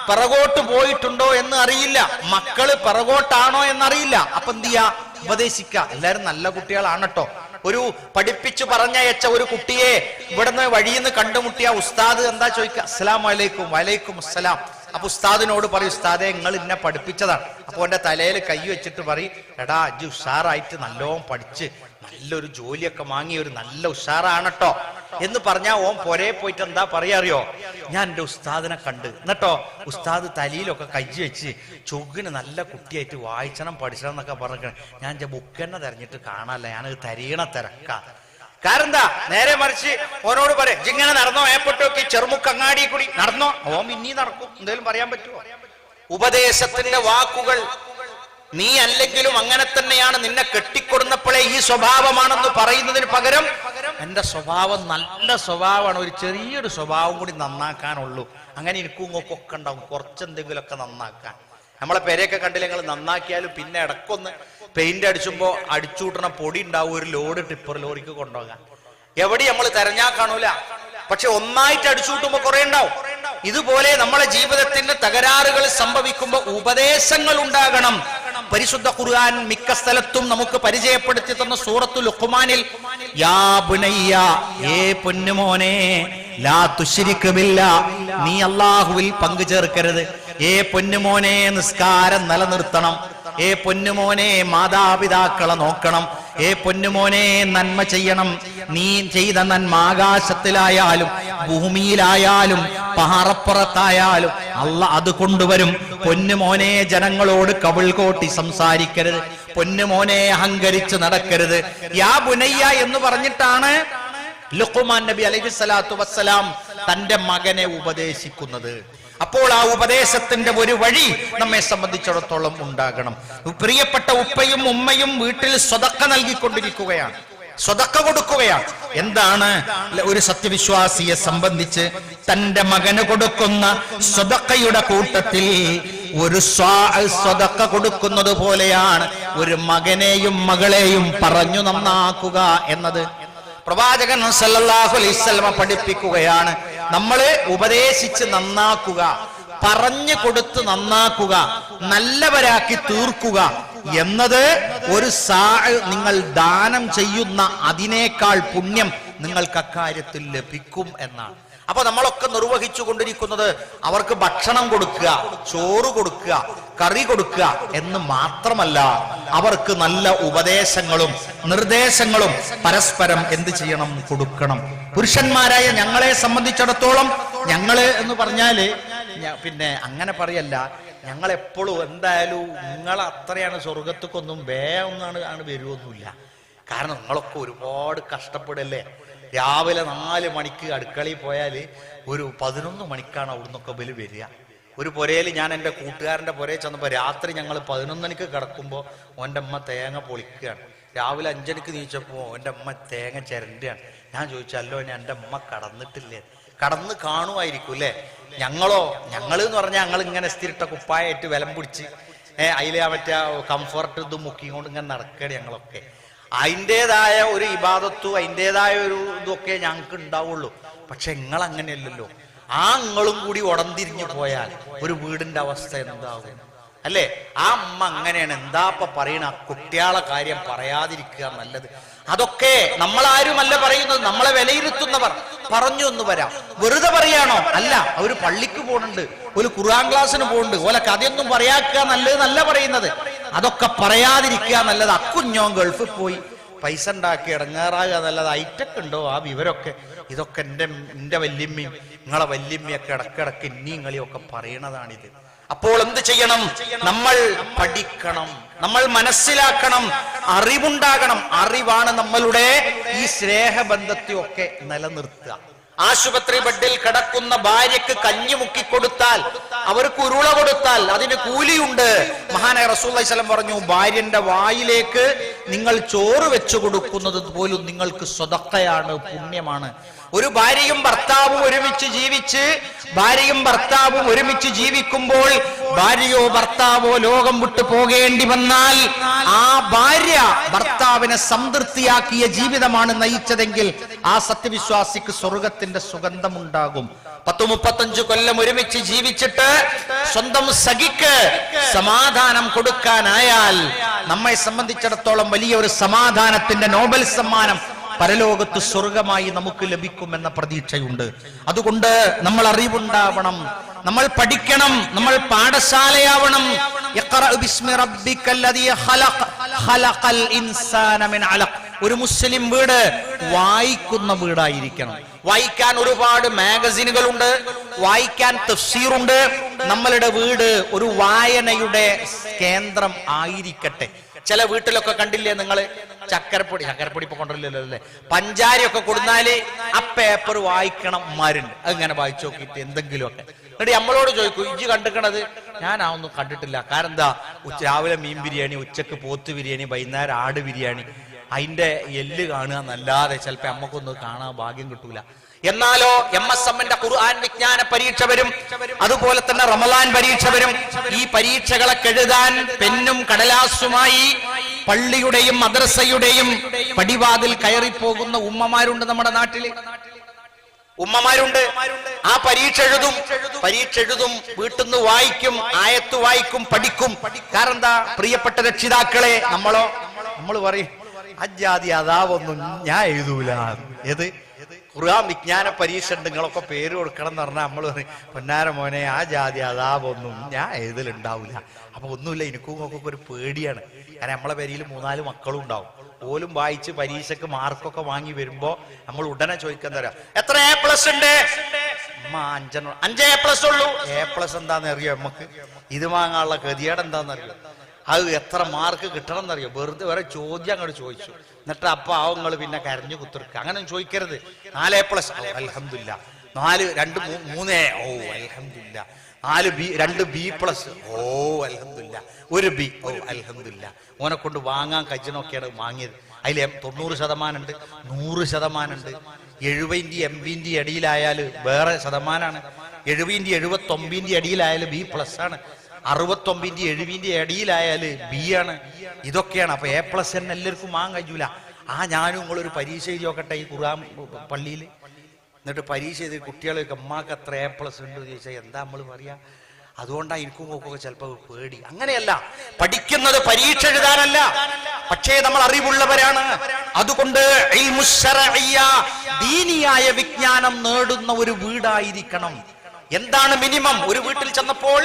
പിറകോട്ട് പോയിട്ടുണ്ടോ എന്ന് അറിയില്ല, മക്കള് പിറകോട്ടാണോ എന്നറിയില്ല. അപ്പൊ എന്ത് ചെയ്യാ? ഉപദേശിക്ക. എല്ലാരും നല്ല കുട്ടികളാണ് കേട്ടോ. ഒരു പഠിപ്പിച്ചു പറഞ്ഞയച്ച ഒരു കുട്ടിയെ ഇവിടുന്ന് വഴിയിൽ നിന്ന് കണ്ടുമുട്ടിയ ഉസ്താദ് എന്താ ചോദിക്കുക? അസ്സലാമു അലൈക്കും. വലൈക്കും അസ്സലാം. അപ്പൊ ഉസ്താദിനോട് പറയും, ഉസ്താദെ നിങ്ങൾ ഇന്നെ പഠിപ്പിച്ചതാണ്. അപ്പൊ എന്റെ തലയിൽ കൈ വെച്ചിട്ട് പറയും, എടാ അജ് ഉഷാറായിട്ട് നല്ലോണം പഠിച്ച് നല്ലൊരു ജോലിയൊക്കെ വാങ്ങി ഒരു നല്ല ഉഷാറാണട്ടോ എന്ന് പറഞ്ഞാൽ ഓൻ പൊരേ പോയിട്ട് എന്താ പറയാ അറിയോ? ഞാൻ എൻ്റെ ഉസ്താദിനെ കണ്ട്, എന്നിട്ടോ ഉസ്താദ് തലയിലൊക്കെ കൈ വെച്ച് ചൊഗിന് നല്ല കുട്ടിയായിട്ട് വായിച്ചണം പഠിച്ചണം എന്നൊക്കെ പറഞ്ഞ ഞാൻ എൻ്റെ ബുക്ക് തന്നെ തെരഞ്ഞിട്ട് കാണാല്ല, ഞാനത് തരീണ തിരക്കാം. കാരണം എന്താ? നേരെ മറിച്ച് ഓനോട് പറയാം, ഇങ്ങനെ നടന്നോ, ഏപ്പെട്ടോക്കി ചെറുമുക്ക് അങ്ങാടി കൂടി നടന്നോ, ഓൻ ഇനി നടക്കും. എന്തേലും പറയാൻ പറ്റുമോ? ഉപദേശത്തിന്റെ വാക്കുകൾ നീ അല്ലെങ്കിലും അങ്ങനെ തന്നെയാണ്, നിന്നെ കെട്ടിക്കൊടുന്നപ്പോഴേ ഈ സ്വഭാവമാണെന്ന് പറയുന്നതിന് പകരം എന്റെ സ്വഭാവം നല്ല സ്വഭാവമാണ്, ഒരു ചെറിയൊരു സ്വഭാവം കൂടി നന്നാക്കാനുള്ളൂ, അങ്ങനെ എനിക്കും ഇങ്ങോക്കൊക്കെ ഉണ്ടാവും, കുറച്ചെന്തെങ്കിലുമൊക്കെ നന്നാക്കാൻ. നമ്മളെ പേരെയൊക്കെ കണ്ടില്ല നിങ്ങൾ, നന്നാക്കിയാലും പിന്നെ ഇടക്കൊന്ന് പെയിന്റ് അടിച്ചുമ്പോ അടിച്ചുകൂട്ടണ പൊടി ഉണ്ടാവും, ഒരു ലോഡ് ടിപ്പർ ലോറിക്ക് കൊണ്ടുപോകാൻ. എവിടെ നമ്മൾ തെരഞ്ഞാൽ കാണൂല, പക്ഷെ ഒന്നായിട്ട് അടിച്ചുകൂട്ടുമ്പോ കുറെ ഉണ്ടാവും. ഇതുപോലെ നമ്മളെ ജീവിതത്തിന് തകരാറുകൾ സംഭവിക്കുമ്പോൾ ഉപദേശങ്ങൾ ഉണ്ടാകണം. പരിശുദ്ധ ഖുർആൻ മിക്ക സ്ഥലത്തും നമുക്ക് പരിചയപ്പെടുത്തി തന്ന സൂറത്തുൽ ലുഖ്മാനിൽ യാ ബുനയ്യ, ഏ പൊന്നുമോനെ, ലാ തുശ്രിക് ബില്ലാഹ്, നീ അല്ലാഹുവിൽ പങ്കു ചേർക്കരുത്. ഏ പൊന്നുമോനെ നിസ്കാരം നിലനിർത്തണം. ഏ പൊന്നുമോനെ മാതാപിതാക്കളെ നോക്കണം. ഏ പൊന്നുമോനെ നന്മ ചെയ്യണം. നീ ചെയ്ത നന്മ ആകാശത്തിലായാലും ഭൂമിയിലായാലും പാറപ്പുറത്തായാലും അല്ലാഹ് അത് കൊണ്ടുവരും. പൊന്നുമോനെ ജനങ്ങളോട് കവിൾ കോട്ടി സംസാരിക്കരുത്. പൊന്നുമോനെ അഹങ്കരിച്ച് നടക്കരുത്. യാ ബുനയ്യ എന്ന് പറഞ്ഞിട്ടാണ് ലുഖ്മാൻ നബി അലൈഹിസ്സലാത്തു വസ്സലാം തന്റെ മകനെ ഉപദേശിക്കുന്നത്. അപ്പോൾ ആ ഉപദേശത്തിന്റെ ഒരു വഴി നമ്മെ സംബന്ധിച്ചിടത്തോളം ഉണ്ടാകണം. പ്രിയപ്പെട്ട ഉപ്പയും ഉമ്മയും വീട്ടിൽ സ്വതക്ക നൽകിക്കൊണ്ടിരിക്കുകയാണ്, സ്വതക്ക കൊടുക്കുകയാണ്. എന്താണ് ഒരു സത്യവിശ്വാസിയെ സംബന്ധിച്ച് തന്റെ മകന് കൊടുക്കുന്ന സ്വതക്കയുടെ കൂട്ടത്തിൽ ഒരു സ്വതക്ക കൊടുക്കുന്നത് പോലെയാണ് ഒരു മകനെയും മകളെയും പറഞ്ഞു നന്നാക്കുക എന്നത്. പ്രവാചകൻ സല്ലല്ലാഹു അലൈഹി വസല്ലം പഠിപ്പിക്കുകയാണ്, നമ്മള് ഉപദേശിച്ച് നന്നാക്കുക, പറഞ്ഞു കൊടുത്ത് നന്നാക്കുക, നല്ലവരാക്കി തീർക്കുക എന്നത് ഒരു നിങ്ങൾ ദാനം ചെയ്യുന്ന അതിനേക്കാൾ പുണ്യം നിങ്ങൾക്ക് അക്കാര്യത്തിൽ ലഭിക്കും എന്നാണ്. അപ്പൊ നമ്മളൊക്കെ നിർവഹിച്ചു കൊണ്ടിരിക്കുന്നത് അവർക്ക് ഭക്ഷണം കൊടുക്കുക, ചോറ് കൊടുക്കുക, കറി കൊടുക്കുക എന്ന് മാത്രമല്ല, അവർക്ക് നല്ല ഉപദേശങ്ങളും നിർദ്ദേശങ്ങളും പരസ്പരം എന്ത് ചെയ്യണം, കൊടുക്കണം. പുരുഷന്മാരായ ഞങ്ങളെ സംബന്ധിച്ചിടത്തോളം ഞങ്ങള് എന്ന് പറഞ്ഞാല് പിന്നെ അങ്ങനെ പറയല്ല, ഞങ്ങൾ എപ്പോഴും എന്തായാലും നിങ്ങൾ അത്രയാണ് സ്വർഗത്തേക്കൊന്നും വേഗം വരുമൊന്നുമില്ല. കാരണം നിങ്ങളൊക്കെ ഒരുപാട് കഷ്ടപ്പെടല്ലേ. രാവിലെ 4 മണിക്ക് അടുക്കളയിൽ പോയാൽ ഒരു 11 മണിക്കാണ് അവിടുന്നൊക്കെ ബലി വരിക. ഒരു പുരയിൽ ഞാൻ എൻ്റെ കൂട്ടുകാരൻ്റെ പുരയിൽ ചെന്നപ്പോൾ രാത്രി ഞങ്ങൾ 11 മണിക്ക് കിടക്കുമ്പോൾ ഓൻ്റെ അമ്മ തേങ്ങ പൊളിക്കുകയാണ്. രാവിലെ 5 മണിക്ക് നീച്ചപ്പോൾ എൻ്റെ അമ്മ തേങ്ങ ചിരണ്ടുകയാണ്. ഞാൻ ചോദിച്ചല്ലോ, എൻ്റെ അമ്മ കടന്നിട്ടില്ലേ? കടന്ന് കാണുമായിരിക്കും അല്ലേ? ഞങ്ങൾ എന്ന് പറഞ്ഞാൽ ഞങ്ങൾ ഇങ്ങനെ സ്ഥിരിട്ട കുപ്പായിട്ട് വിലം പിടിച്ച് അതിലെ മറ്റേ കംഫർട്ട് ഇത് മുക്കിക്കൊണ്ട് ഇങ്ങനെ നടക്കുകയാണ് ഞങ്ങളൊക്കെ. അതിൻ്റെതായ ഒരു ഇബാദത്തും അതിൻ്റെതായ ഒരു ഇതൊക്കെ ഞങ്ങൾക്ക് ഉണ്ടാവുള്ളൂ. പക്ഷെ നിങ്ങൾ അങ്ങനെയല്ലല്ലോ. നിങ്ങളും കൂടി ഉടന്തിരിഞ്ഞു പോയാൽ ഒരു വീടിന്റെ അവസ്ഥ എന്താകും അല്ലേ? ആ അമ്മ അങ്ങനെയാണ്. എന്താപ്പ പറയണ, കുട്ടികളെ കാര്യം പറയാതിരിക്കുക നല്ലത്. അതൊക്കെ നമ്മളാരുമല്ല പറയുന്നത്, നമ്മളെ വിലയിരുത്തുന്നവർ പറഞ്ഞു എന്ന് വരാം. വെറുതെ പറയാണോ? അല്ല, അവര് പള്ളിക്ക് പോകുന്നുണ്ട്, ഒരു ഖുർആൻ ക്ലാസ്സിന് പോകുന്നുണ്ട്, ഓലെ കഥയൊന്നും പറയാക്കുക നല്ലത് നല്ല പറയുന്നത്. അതൊക്കെ പറയാതിരിക്കുക നല്ലത്. അക്കുഞ്ഞോ ഗൾഫിൽ പോയി പൈസ ഉണ്ടാക്കി ഇടങ്ങാറാകുക നല്ലത്. ഐറ്റൊക്കെ ഉണ്ടോ ആ വിവരമൊക്കെ? ഇതൊക്കെ എൻ്റെ വല്യമ്മയും നിങ്ങളെ വല്യമ്മയൊക്കെ ഇടക്കിടക്ക് ഇനിയും കളിയൊക്കെ പറയണതാണിത്. അപ്പോൾ എന്ത് ചെയ്യണം? നമ്മൾ പഠിക്കണം, നമ്മൾ മനസ്സിലാക്കണം, അറിവുണ്ടാകണം. അറിവാണ് നമ്മളുടെ ഈ സ്നേഹബന്ധത്തെ ഒക്കെ നിലനിർത്തുക. ആശുപത്രി ബെഡിൽ കിടക്കുന്ന ഭാര്യക്ക് കഞ്ഞി മുക്കിക്കൊടുത്താൽ, അവർക്ക് ഉരുള കൊടുത്താൽ അതിന് കൂലിയുണ്ട്. മഹാനായ റസൂലുള്ളാഹി സ്വല്ലല്ലാഹു അലൈഹി വസല്ലം പറഞ്ഞു, ഭാര്യന്റെ വായിലേക്ക് നിങ്ങൾ ചോറ് വെച്ചു കൊടുക്കുന്നത് പോലും നിങ്ങൾക്ക് സ്വതക്കയാണ്, പുണ്യമാണ്. ഒരു ഭാര്യയും ഭർത്താവും ഒരുമിച്ച് ജീവിക്കുമ്പോൾ ഭാര്യയോ ഭർത്താവോ ലോകം വിട്ടു പോകേണ്ടി വന്നാൽ ആ ഭാര്യ ഭർത്താവിനെ സംതൃപ്തിയാക്കിയ ജീവിതമാണ് നയിച്ചതെങ്കിൽ ആ സത്യവിശ്വാസിക്ക് സ്വർഗത്തിന്റെ സുഗന്ധമുണ്ടാകും. 10-35 കൊല്ലം ഒരുമിച്ച് ജീവിച്ചിട്ട് സ്വന്തം സഖിക്ക് സമാധാനം കൊടുക്കാനായാൽ നമ്മെ സംബന്ധിച്ചിടത്തോളം വലിയ ഒരു സമാധാനത്തിന്റെ നോബൽ സമ്മാനം പരലോകത്ത് സ്വർഗമായി നമുക്ക് ലഭിക്കുമെന്ന പ്രതീക്ഷയുണ്ട്. അതുകൊണ്ട് നമ്മൾ അറിവുണ്ടാവണം, നമ്മൾ പഠിക്കണം, നമ്മൾ പാഠശാലയാവണം. ഒരു മുസ്ലിം വീട് വായിക്കുന്ന വീടായിരിക്കണം. വായിക്കാൻ ഒരുപാട് മാഗസിനുകളുണ്ട്, വായിക്കാൻ തഫ്സീറുണ്ട്. നമ്മളുടെ വീട് ഒരു വായനയുടെ കേന്ദ്രം ആയിരിക്കട്ടെ. ചില വീട്ടിലൊക്കെ കണ്ടില്ലേ നിങ്ങൾ, ചക്കരപ്പൊടി ഇപ്പൊ കൊണ്ടുവരില്ലല്ലോ അല്ലേ, പഞ്ചാരിയൊക്കെ കൊടുത്താല് ആ പേപ്പർ വായിക്കണം മാരുണ്ട്. അതിങ്ങനെ വായിച്ചു നോക്കിയിട്ട് എന്തെങ്കിലുമൊക്കെ എന്നിട്ട് നമ്മളോട് ചോദിക്കും, ഇജ്ജ് കണ്ടിക്കണത്? ഞാൻ ഒന്നും കണ്ടിട്ടില്ല. കാരണം എന്താ, രാവിലെ മീൻ ബിരിയാണി, ഉച്ചക്ക് പോത്ത് ബിരിയാണി, വൈകുന്നേരം ആട് ബിരിയാണി, അതിന്റെ എല്ല് കാണുക എന്നല്ലാതെ ചിലപ്പോ നമ്മക്കൊന്നും കാണാൻ ഭാഗ്യം കിട്ടൂല. എന്നാലോ MSMന്റെ ഖുർആൻ വിജ്ഞാന പരീക്ഷ വരും, അതുപോലെ തന്നെ റമളാൻ പരീക്ഷ വരും. ഈ പരീക്ഷകളൊക്കെ എഴുതാൻ പെന്നും കടലാസുമായി പള്ളിയുടെയും മദ്രസയുടെയും പടിവാതിൽ കയറിപ്പോകുന്ന ഉമ്മമാരുണ്ട് നമ്മുടെ നാട്ടില്. ഉമ്മമാരുണ്ട്. ആ പരീക്ഷ എഴുതും, വീട്ടിൽ നിന്ന് വായിക്കും, ആയത്ത് വായിക്കും, പഠിക്കും. കാരണം എന്താ, പ്രിയപ്പെട്ട രക്ഷിതാക്കളെ, നമ്മൾ പറയും അജാതി അതാവൊന്നും ഞാൻ എഴുതൂല. ഏത് ഖുർആൻ വിജ്ഞാന പരീക്ഷ ഉണ്ട്, നിങ്ങളൊക്കെ പേര് കൊടുക്കണം എന്ന് പറഞ്ഞാൽ നമ്മൾ പറയും പൊന്നാര മോനെ ആ ജാതി അതാവൊന്നും ഞാൻ എഴുതലുണ്ടാവില്ല. അപ്പൊ ഒന്നുമില്ല, എനിക്കും ഒക്കെ ഒരു പേടിയാണ്. കാരണം നമ്മളെ പേരിൽ 3-4 മക്കളും ഉണ്ടാവും. ഓലും വായിച്ച് പരീക്ഷക്ക് മാർക്കൊക്കെ വാങ്ങി വരുമ്പോ നമ്മൾ ഉടനെ ചോദിക്കാൻ തരാം, എത്ര A+ ഉണ്ട്? 5 A+ ഉള്ളൂ. A+ എന്താന്ന് അറിയോ നമുക്ക്? ഇത് വാങ്ങാനുള്ള ഗതികേട് എന്താണെന്നറിയോ? അത് എത്ര മാർക്ക് കിട്ടണം എന്നറിയോ? വെറുതെ വേറെ ചോദ്യം അങ്ങോട്ട് ചോദിച്ചു, എന്നിട്ട് അപ്പൊ ആവങ്ങൾ പിന്നെ കരഞ്ഞു കുത്തിർക്കുക. അങ്ങനെ ചോദിക്കരുത്. 4 A+, അൽഹംദുലില്ലാ. 3 A, ഓ അൽഹംദുലില്ലാ. 2 B+, ഓ അൽഹംദുലില്ലാ. 1 B, ഓ അൽഹംദുലില്ലാ. ഓനെ കൊണ്ട് വാങ്ങാൻ കഴിച്ചണൊക്കെയാണ് വാങ്ങിയത്. അതിൽ 90% ഉണ്ട്, 100% ഉണ്ട്. 70 80 അടിയിലായാൽ വേറെ ശതമാനാണ്. 70 79 അടിയിലായാൽ B+ ആണ്. 69 70 അടിയിലായാല് B ആണ്. ഇതൊക്കെയാണ്. അപ്പൊ A+ തന്നെ എല്ലാവർക്കും വാങ്ങാൻ കഴിയൂല. ഞാനും നിങ്ങളൊരു പരീക്ഷ എഴുതി നോക്കട്ടെ ഈ ഖുർആൻ പള്ളിയിൽ. എന്നിട്ട് പരീക്ഷ ചെയ്ത് കുട്ടികളൊക്കെ അമ്മക്ക് എത്ര A+ ഉണ്ട് ചോദിച്ചാൽ എന്താ നമ്മൾ പറയാ? അതുകൊണ്ടാണ് എനിക്കും നോക്കൊക്കെ ചിലപ്പോൾ പേടി. അങ്ങനെയല്ല, പഠിക്കുന്നത് പരീക്ഷ എഴുതാനല്ല, പക്ഷേ നമ്മൾ അറിവുള്ളവരാണ്. അതുകൊണ്ട് ദീനിയായ വിജ്ഞാനം നേടുന്ന ഒരു വീടായിരിക്കണം. എന്താണ് മിനിമം? ഒരു വീട്ടിൽ ചെന്നപ്പോൾ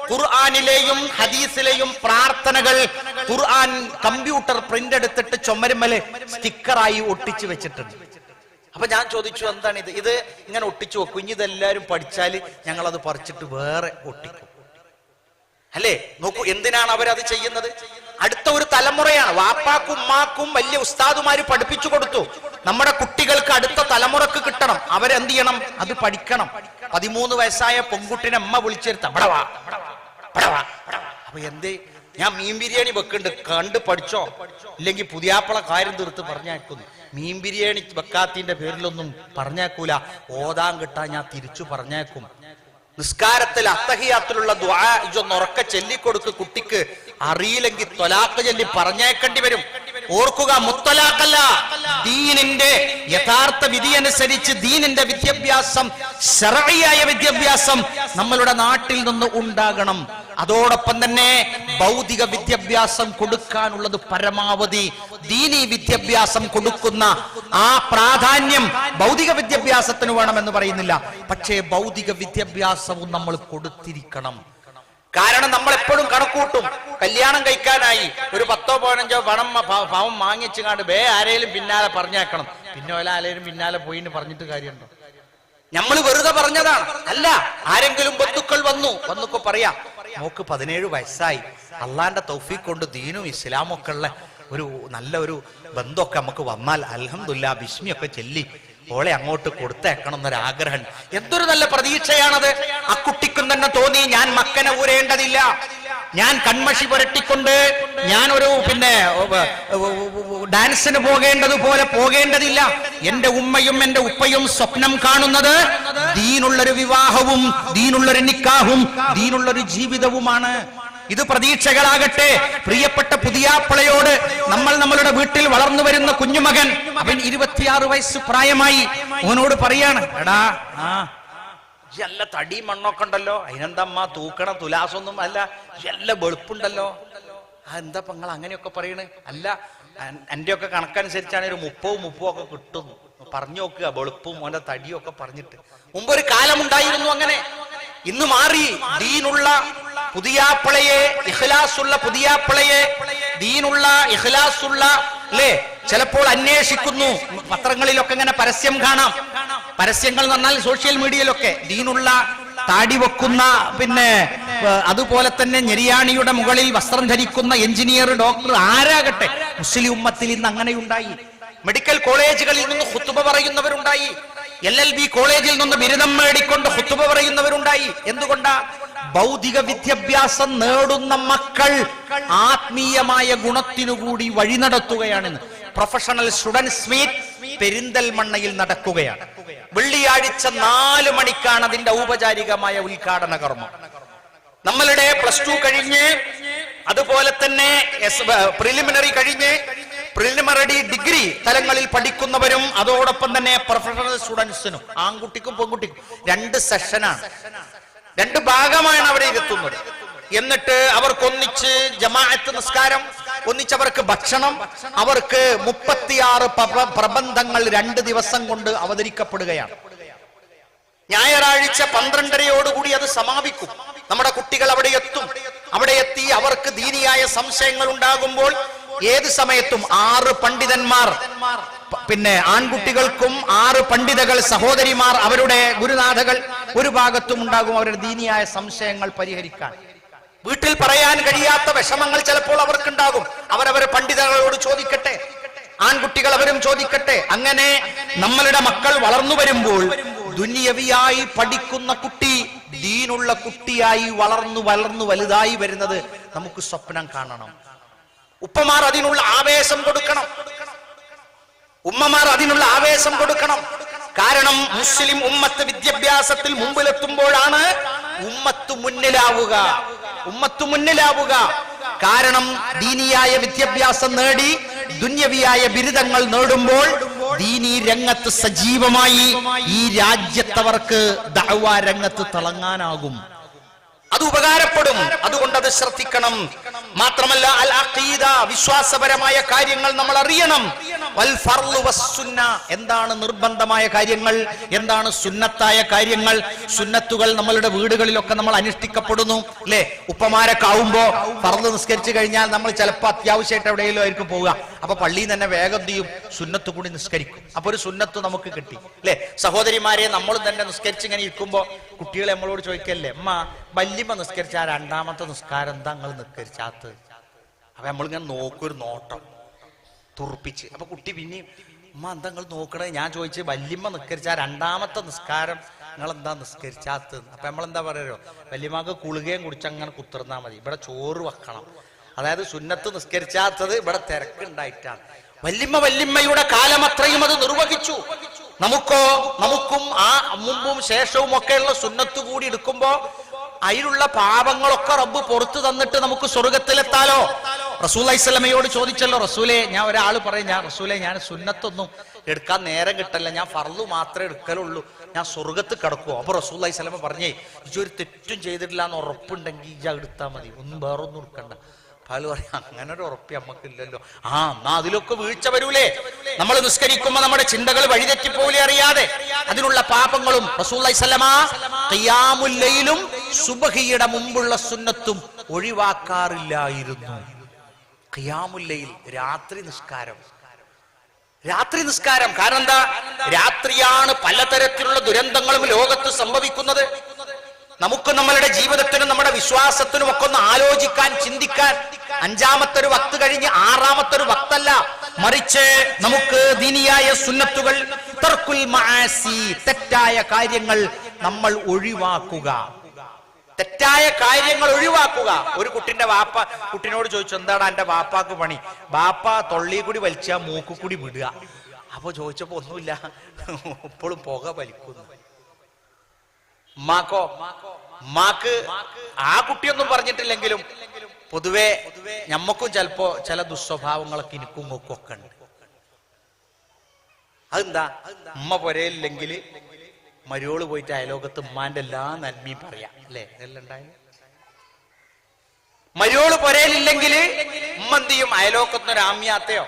ഖുർആനിലെയും ഹദീസിലെയും പ്രാർത്ഥനകൾ ഖുർആൻ കമ്പ്യൂട്ടർ പ്രിന്റ് എടുത്തിട്ട് ചുമരുമല് സ്റ്റിക്കറായി ഒട്ടിച്ചു വെച്ചിട്ടുണ്ട്. അപ്പൊ ഞാൻ ചോദിച്ചു, എന്താണ് ഇത്? ഇത് ഇങ്ങനെ ഒട്ടിച്ചു വെക്കും, ഇനി ഇതെല്ലാരും പഠിച്ചാല് ഞങ്ങൾ അത് പറിച്ചിട്ട് വേറെ ഒട്ടിക്കും അല്ലേ? നോക്കൂ, എന്തിനാണ് അവരത് ചെയ്യുന്നത്? അടുത്ത ഒരു തലമുറയാണ്. വാപ്പാക്കും ഉമ്മാക്കും വലിയ ഉസ്താദുമാര് പഠിപ്പിച്ചു കൊടുത്തു. നമ്മുടെ കുട്ടികൾക്ക് അടുത്ത തലമുറക്ക് കിട്ടണം. അവരെന്ത് ചെയ്യണം? അത് പഠിക്കണം. 13 വയസ്സായ പെൺകുട്ടിനെ അമ്മ വിളിച്ചെടുത്ത അപ്പൊ എന്തേ? ഞാൻ മീൻ ബിരിയാണി വെക്കുന്നുണ്ട്, കണ്ട് പഠിച്ചോ, ഇല്ലെങ്കിൽ പുതിയാപ്പള കാര്യം തീർത്ത് പറഞ്ഞേക്കുന്നു. മീൻ ബിരിയാണി വെക്കാത്തിന്റെ പേരിലൊന്നും പറഞ്ഞേക്കൂല. ഓതാൻ കിട്ടാൻ ഞാൻ തിരിച്ചു പറഞ്ഞേക്കും. നിസ്കാരത്തിൽ അത്തഹിയാത്തിലുള്ള ദുആ ഇജൊന്ന് ഉറക്കെ ചൊല്ലിക്കൊടുക്ക്. കുട്ടിക്ക് അറിയില്ലെങ്കിൽ ത്വലാഖ് ചൊല്ലി പറഞ്ഞേക്കേണ്ടി വരും. ഓർക്കുക, മുത്തലാഖല്ല, ദീനിന്റെ യഥാർത്ഥ വിധി അനുസരിച്ച് ദീനിന്റെ വിദ്യാഭ്യാസം, ശർഈയായ വിദ്യാഭ്യാസം നമ്മളുടെ നാട്ടിൽ നിന്ന് ഉണ്ടാകണം. അതോടൊപ്പം തന്നെ ഭൗതിക വിദ്യാഭ്യാസം കൊടുക്കാനുള്ളത് പരമാവധി ദീനി വിദ്യാഭ്യാസം കൊടുക്കുന്ന ആ പ്രാധാന്യം ഭൗതിക വിദ്യാഭ്യാസത്തിന് വേണമെന്ന് പറയുന്നില്ല, പക്ഷേ ഭൗതിക വിദ്യാഭ്യാസവും നമ്മൾ കൊടുത്തിരിക്കണം. കാരണം നമ്മൾ എപ്പോഴും കണക്കൂട്ടും, കല്യാണം കഴിക്കാനായി ഒരു 10-15 പാവം വാങ്ങിച്ചു കാണ്ട് ആരേലും പിന്നാലെ പറഞ്ഞേക്കണം. പിന്നെ ആരേലും പിന്നാലെ പോയിന്ന് പറഞ്ഞിട്ട് കാര്യമുണ്ടോ? നമ്മൾ വെറുതെ പറഞ്ഞതാണ് അല്ല. ആരെങ്കിലും ബന്ധുക്കൾ വന്നൊക്കെ പറയാ, മോക്ക് 17 വയസ്സായി, അള്ളാന്റെ തൗഫീഖ് കൊണ്ട് ദീനും ഇസ്ലാമും ഒക്കെ ഉള്ള ഒരു നല്ല ഒരു ബന്ധമൊക്കെ നമുക്ക് വന്നാൽ അൽഹംദുലില്ലാ ബിസ്മിയൊക്കെ ചൊല്ലി ഓളെ അങ്ങോട്ട് കൊടുത്തേക്കണം എന്നൊരാഗ്രഹം. എന്തൊരു നല്ല പ്രതീക്ഷയാണത്. ആ കുട്ടിക്കും തന്നെ തോന്നി, ഞാൻ മക്കനെ ഊരേണ്ടതില്ല, ഞാൻ കൺമഷി പുരട്ടിക്കൊണ്ട് ഞാനൊരു ഡാൻസിന് പോകേണ്ടതുപോലെ പോകേണ്ടതില്ല. എന്റെ ഉമ്മയും എന്റെ ഉപ്പയും സ്വപ്നം കാണുന്നത് ദീനുള്ളൊരു വിവാഹവും ദീനുള്ളൊരു നിക്കാഹും ദീനുള്ളൊരു ജീവിതവുമാണ്. ഇത് പ്രതീക്ഷകളാകട്ടെ. പ്രിയപ്പെട്ട പുതിയാപ്പളയോട് നമ്മളുടെ വീട്ടിൽ വളർന്നു വരുന്ന കുഞ്ഞുമകൻ, അവൻ 26 വയസ്സ് പ്രായമായി, അവനോട് പറയാണ്, എടാ നല്ല തടി മണ്ണൊക്കെ ഉണ്ടല്ലോ, അതിനെന്തമ്മ തൂക്കണ തുലാസൊന്നും അല്ല, നല്ല വെളുപ്പുണ്ടല്ലോ, എന്താ നിങ്ങൾ അങ്ങനെയൊക്കെ പറയണേ? അല്ല, എന്റെ ഒക്കെ കണക്കനുസരിച്ചാണ് ഒരു 30 ഒക്കെ കിട്ടും. പറഞ്ഞു നോക്കുക, വെളുപ്പും ഓന്റെ തടിയും ഒക്കെ പറഞ്ഞിട്ട്. മുമ്പൊരു കാലമുണ്ടായിരുന്നു അങ്ങനെ, ഇന്ന് മാറി. ദീനുള്ള പുതിയാപ്പളയെ, ഇഖ്ലാസുള്ള പുതിയാപ്പളയെ, ദീനുള്ള ഇഖ്ലാസുള്ള അല്ലേ, ചിലപ്പോൾ അന്വേഷിക്കുന്നു. പത്രങ്ങളിലൊക്കെ ഇങ്ങനെ പരസ്യം കാണാം. പരസ്യങ്ങൾ എന്ന് പറഞ്ഞാൽ സോഷ്യൽ മീഡിയയിലൊക്കെ ദീനുള്ള താടി വെക്കുന്ന, അതുപോലെ തന്നെ ഞെരിയാണിയുടെ മുകളിൽ വസ്ത്രം ധരിക്കുന്ന എഞ്ചിനീയർ, ഡോക്ടർ, ആരാകട്ടെ, മുസ്ലിം ഉമ്മത്തിൽ ഇന്ന് അങ്ങനെയുണ്ടായി. മെഡിക്കൽ കോളേജുകളിൽ നിന്ന് ഖുതുബ പറയുന്നവരുണ്ടായി. LLB കോളേജിൽ നിന്ന് ബിരുദം മേടിക്കൊണ്ട് ഖുതുബ പറയുന്നവരുണ്ടായി. എന്തുകൊണ്ടാ? ഭൗതിക വിദ്യാഭ്യാസം നേടുന്ന മക്കൾ ആത്മീയമായ ഗുണത്തിനുകൂടി വഴി നടത്തുകയാണെന്ന് പ്രൊഫഷണൽ സ്റ്റുഡൻസ് മീറ്റ് പെരിന്തൽമണ്ണയിൽ നടക്കുകയാണ്. വെള്ളിയാഴ്ച 4 മണിക്കാണ് അതിന്റെ ഔപചാരികമായ ഉദ്ഘാടന കർമ്മം. നമ്മളുടെ +2 കഴിഞ്ഞ്, അതുപോലെ തന്നെ പ്രിലിമിനറി കഴിഞ്ഞ്, പ്രിലിമിനറി ഡിഗ്രി തലങ്ങളിൽ പഠിക്കുന്നവരും അതോടൊപ്പം തന്നെ പ്രൊഫഷണൽ സ്റ്റുഡൻസിനും, ആൺകുട്ടിക്കും പെൺകുട്ടിക്കും 2 സെഷനാണ്, 2 ഭാഗമാണ് അവിടെ ഇരുത്തുന്നത്. എന്നിട്ട് അവർക്കൊന്നിച്ച് ജമാഅത്ത് നിസ്കാരം, ഒന്നിച്ചവർക്ക് ഭക്ഷണം, അവർക്ക് 36 പ്രബന്ധങ്ങൾ 2 ദിവസം കൊണ്ട് അവതരിക്കപ്പെടുകയാണ്. ഞായറാഴ്ച 12:30യോടുകൂടി അത് സമാപിക്കും. നമ്മുടെ കുട്ടികൾ അവിടെ എത്തും. അവിടെ എത്തി അവർക്ക് ദീനിയായ സംശയങ്ങൾ ഉണ്ടാകുമ്പോൾ ഏത് സമയത്തും 6 പണ്ഡിതന്മാർ, പിന്നെ ആൺകുട്ടികൾക്കും 6 പണ്ഡിതകൾ, സഹോദരിമാർ, അവരുടെ ഗുരുനാഥകൾ ഒരു ഭാഗത്തും ഉണ്ടാകും അവരുടെ ദീനിയായ സംശയങ്ങൾ പരിഹരിക്കാൻ. വീട്ടിൽ പറയാൻ കഴിയാത്ത വിഷമങ്ങൾ ചിലപ്പോൾ അവർക്കുണ്ടാകും. അവരവരെ പണ്ഡിതകളോട് ചോദിക്കട്ടെ, ആൺകുട്ടികൾ അവരും ചോദിക്കട്ടെ. അങ്ങനെ നമ്മളുടെ മക്കൾ വളർന്നു വരുമ്പോൾ ദുനിയവിയായി പഠിക്കുന്ന കുട്ടി ദീനുള്ള കുട്ടിയായി വളർന്നു വലുതായി വരുന്നത് നമുക്ക് സ്വപ്നം കാണണം. ഉപ്പമാർ അതിനുള്ള ആവേശം കൊടുക്കണം, ഉമ്മമാർ അതിനുള്ള ആവേശം കൊടുക്കണം. കാരണം മുസ്ലിം ഉമ്മത്ത് വിദ്യാഭ്യാസത്തിൽ മുമ്പിലെത്തുമ്പോഴാണ് ഉമ്മത്ത് മുന്നിലാവുക. കാരണം ദീനിയായ വിദ്യാഭ്യാസം നേടി ദുന്യവിയായ ബിരുദങ്ങൾ നേടുമ്പോൾ ദീനി രംഗത്ത് സജീവമായി ഈ രാജ്യത്തവർക്ക് ദഅ്വ രംഗത്ത് തിളങ്ങാനാകും. അത് ഉപകാരപ്പെടും. അതുകൊണ്ട് അത് ശ്രദ്ധിക്കണം. മാത്രമല്ല അൽ അഖീദ, വിശ്വാസപരമായ കാര്യങ്ങൾ നമ്മൾ അറിയണം. വൽ ഫർളു വസ്സുന്ന, എന്താണ് നിർബന്ധമായ കാര്യങ്ങൾ, എന്താണ് സുന്നത്തായ കാര്യങ്ങൾ. സുന്നത്തുകൾ നമ്മളുടെ വീടുകളിലൊക്കെ നമ്മൾ അനുഷ്ഠിക്കപ്പെടുന്നു അല്ലെ. ഉപ്പമാരൊക്കെ ആവുമ്പോ ഫർള് നിസ്കരിച്ചു കഴിഞ്ഞാൽ നമ്മൾ ചിലപ്പോൾ അത്യാവശ്യമായിട്ട് എവിടെയെങ്കിലും ആയിരിക്കും പോവുക. അപ്പൊ പള്ളിയിൽ തന്നെ വേഗം ചെയ്യും, സുന്നത്ത് കൂടി നിസ്കരിക്കും. അപ്പൊ ഒരു സുന്നത്ത് നമുക്ക് കിട്ടി അല്ലെ. സഹോദരിമാരെ, നമ്മളും തന്നെ നിസ്കരിച്ച് ഇങ്ങനെ ഇരിക്കുമ്പോ കുട്ടികൾ നമ്മളോട് ചോദിക്കല്ലേ, അമ്മ വല്യമ്മ നിസ്കരിച്ച 2ാമത്തെ നിസ്കാരം എന്താ നിങ്ങൾ നിസ്കരിച്ചാത്തത്? അപ്പൊ നമ്മളിങ്ങനെ നോക്കൊരു നോട്ടം തുറപ്പിച്ച്. അപ്പൊ കുട്ടി പിന്നെയും, അമ്മ എന്താ നിങ്ങൾ നോക്കണേ? ഞാൻ ചോദിച്ചു വല്യമ്മ നിസ്കരിച്ച 2ാമത്തെ നിസ്കാരം നിങ്ങൾ എന്താ നിസ്കരിച്ചാത്തത്? അപ്പൊ നമ്മളെന്താ പറയോ, വല്യമ്മക്ക് കുളുകയും കുടിച്ചങ്ങനെ കുത്തിർന്നാ മതി, ഇവിടെ ചോറ് വെക്കണം. അതായത് സുന്നത്ത് നിസ്കരിച്ചാത്തത് ഇവിടെ തിരക്കുണ്ടായിട്ടാണ്. വല്യമ്മയുടെ കാലം അത്രയും അത് നിർവഹിച്ചു. നമുക്കും ആ മുമ്പും ശേഷവും ഒക്കെയുള്ള സുന്നത്ത് കൂടി എടുക്കുമ്പോ അതിലുള്ള പാപങ്ങളൊക്കെ റബ്ബ് പുറത്തു തന്നിട്ട് നമുക്ക് സ്വർഗത്തിലെത്താലോ. റസൂലുള്ളാഹി സ്വല്ലമയോട് ചോദിച്ചല്ലോ, റസൂലേ, ഞാൻ ഒരാൾ പറയും, റസൂലേ ഞാൻ സുന്നത്തൊന്നും എടുക്കാൻ നേരം കിട്ടല്ല, ഞാൻ ഫർള് മാത്രമേ എടുക്കലുള്ളൂ, ഞാൻ സ്വർഗത്ത് കിടക്കുവോ? അപ്പൊ റസൂലുള്ളാഹി സ്വല്ലമ പറഞ്ഞേ, ഇജൊരു തെറ്റും ചെയ്തിട്ടില്ല എന്ന് ഉറപ്പുണ്ടെങ്കിൽ ഇജ എടുത്താൽ മതി, ഒന്നും വേറൊന്നും എടുക്കണ്ട. പല പറയാം, അങ്ങനെ ഒരു ഉറപ്പ് നമ്മക്കില്ലല്ലോ. എന്നാ അതിലൊക്കെ വീഴ്ച വരൂലേ? നമ്മൾ നിസ്കരിക്കുമ്പോ നമ്മുടെ ചിന്തകൾ വഴിതെറ്റിപ്പോലെ അറിയാതെ അതിനുള്ള പാപങ്ങളും. റസൂലുള്ളാഹി സ്വല്ലമ ഖിയാമുൽ ലൈലും സുബ്ഹിയുടെ മുമ്പുള്ള സുന്നത്തും ഒഴിവാക്കാറില്ലായിരുന്നു. ഖിയാമുൽ ലൈൽ, രാത്രി നിസ്കാരം. കാരണം എന്താ? രാത്രിയാണ് പലതരത്തിലുള്ള ദുരന്തങ്ങളും ലോകത്ത് സംഭവിക്കുന്നത്. നമുക്ക് നമ്മളുടെ ജീവിതത്തിനും നമ്മുടെ വിശ്വാസത്തിനും ഒക്കെ ഒന്ന് ആലോചിക്കാൻ, ചിന്തിക്കാൻ. 5ാമത്തെ ഒരു വക്ത് കഴിഞ്ഞ് 6ാമത്തെ ഒരു വക്തല്ല, മറിച്ച് നമുക്ക് ദീനിയായ സുന്നത്തുകൾ, തർക്കുൽ മആസി, തെറ്റായ കാര്യങ്ങൾ നമ്മൾ ഒഴിവാക്കുക. ഒരു കുട്ടിന്റെ വാപ്പ കുട്ടിനോട് ചോദിച്ചു, എന്താണ് എന്റെ വാപ്പാക്ക് പണി? വാപ്പ തൊള്ളി കൂടി വലിച്ചാ മൂക്കു കൂടി വിടുക. അപ്പൊ ചോദിച്ചപ്പോ ഒന്നുമില്ല, ഇപ്പോഴും പുക വലിക്കുന്നു. ഉമ്മാക്ക് ആ കുട്ടിയൊന്നും പറഞ്ഞിട്ടില്ലെങ്കിലും പൊതുവെ ഞമ്മക്കും ചിലപ്പോ ചില ദുസ്വഭാവങ്ങളൊക്കെ എനിക്കും ഒക്കെ ഉണ്ട്. അതെന്താ? ഉമ്മ പൊരയില്ലെങ്കിൽ മരുവോള് പോയിട്ട് അയലോകത്ത് ഉമ്മാന്റെ എല്ലാ നന്മയും പറയാം അല്ലെ. ഇതെല്ലാം ഉണ്ടായി. മരുവോള് പൊരയിലില്ലെങ്കിൽ ഉമ്മ എന്ത് ചെയ്യും? അയലോകത്തുനിന്ന് രാമ്യാത്തെയോ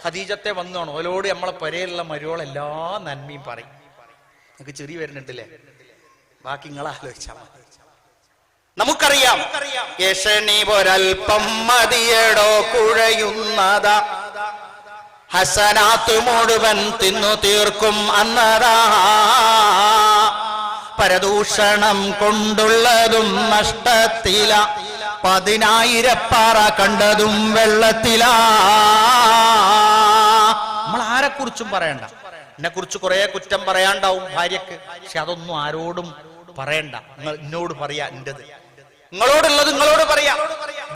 ഖദീജത്തെ വന്നോണോ ഓലോട് നമ്മളെ പൊരയിലുള്ള മരുവോൾ എല്ലാ നന്മയും പറയും. നിങ്ങൾക്ക് ചെറിയ വരുന്നുണ്ടല്ലേ? ബാക്കി നിങ്ങൾ ആലോചിച്ചാൽ മതി. നമുക്കറിയാം, ഒരൽപ്പം മതിയടോ കുഴയുന്നതാ, ഹസനാത്ത് മുഴുവൻ തിന്നു തീർക്കും അന്നതാ, പരദൂഷണം കൊണ്ടുള്ളതും നഷ്ടത്തില, 10,000 പാറ കണ്ടതും വെള്ളത്തിലാ. നമ്മൾ ആരെക്കുറിച്ചും പറയണ്ട. എന്നെ കുറിച്ച് കുറെ കുറ്റം പറയാണ്ടാവും ഭാര്യക്ക്, പക്ഷെ അതൊന്നും ആരോടും പറയണ്ട. എന്നോട് പറയാ, എന്റേത് നിങ്ങളോടുള്ളത് നിങ്ങളോട് പറയാ.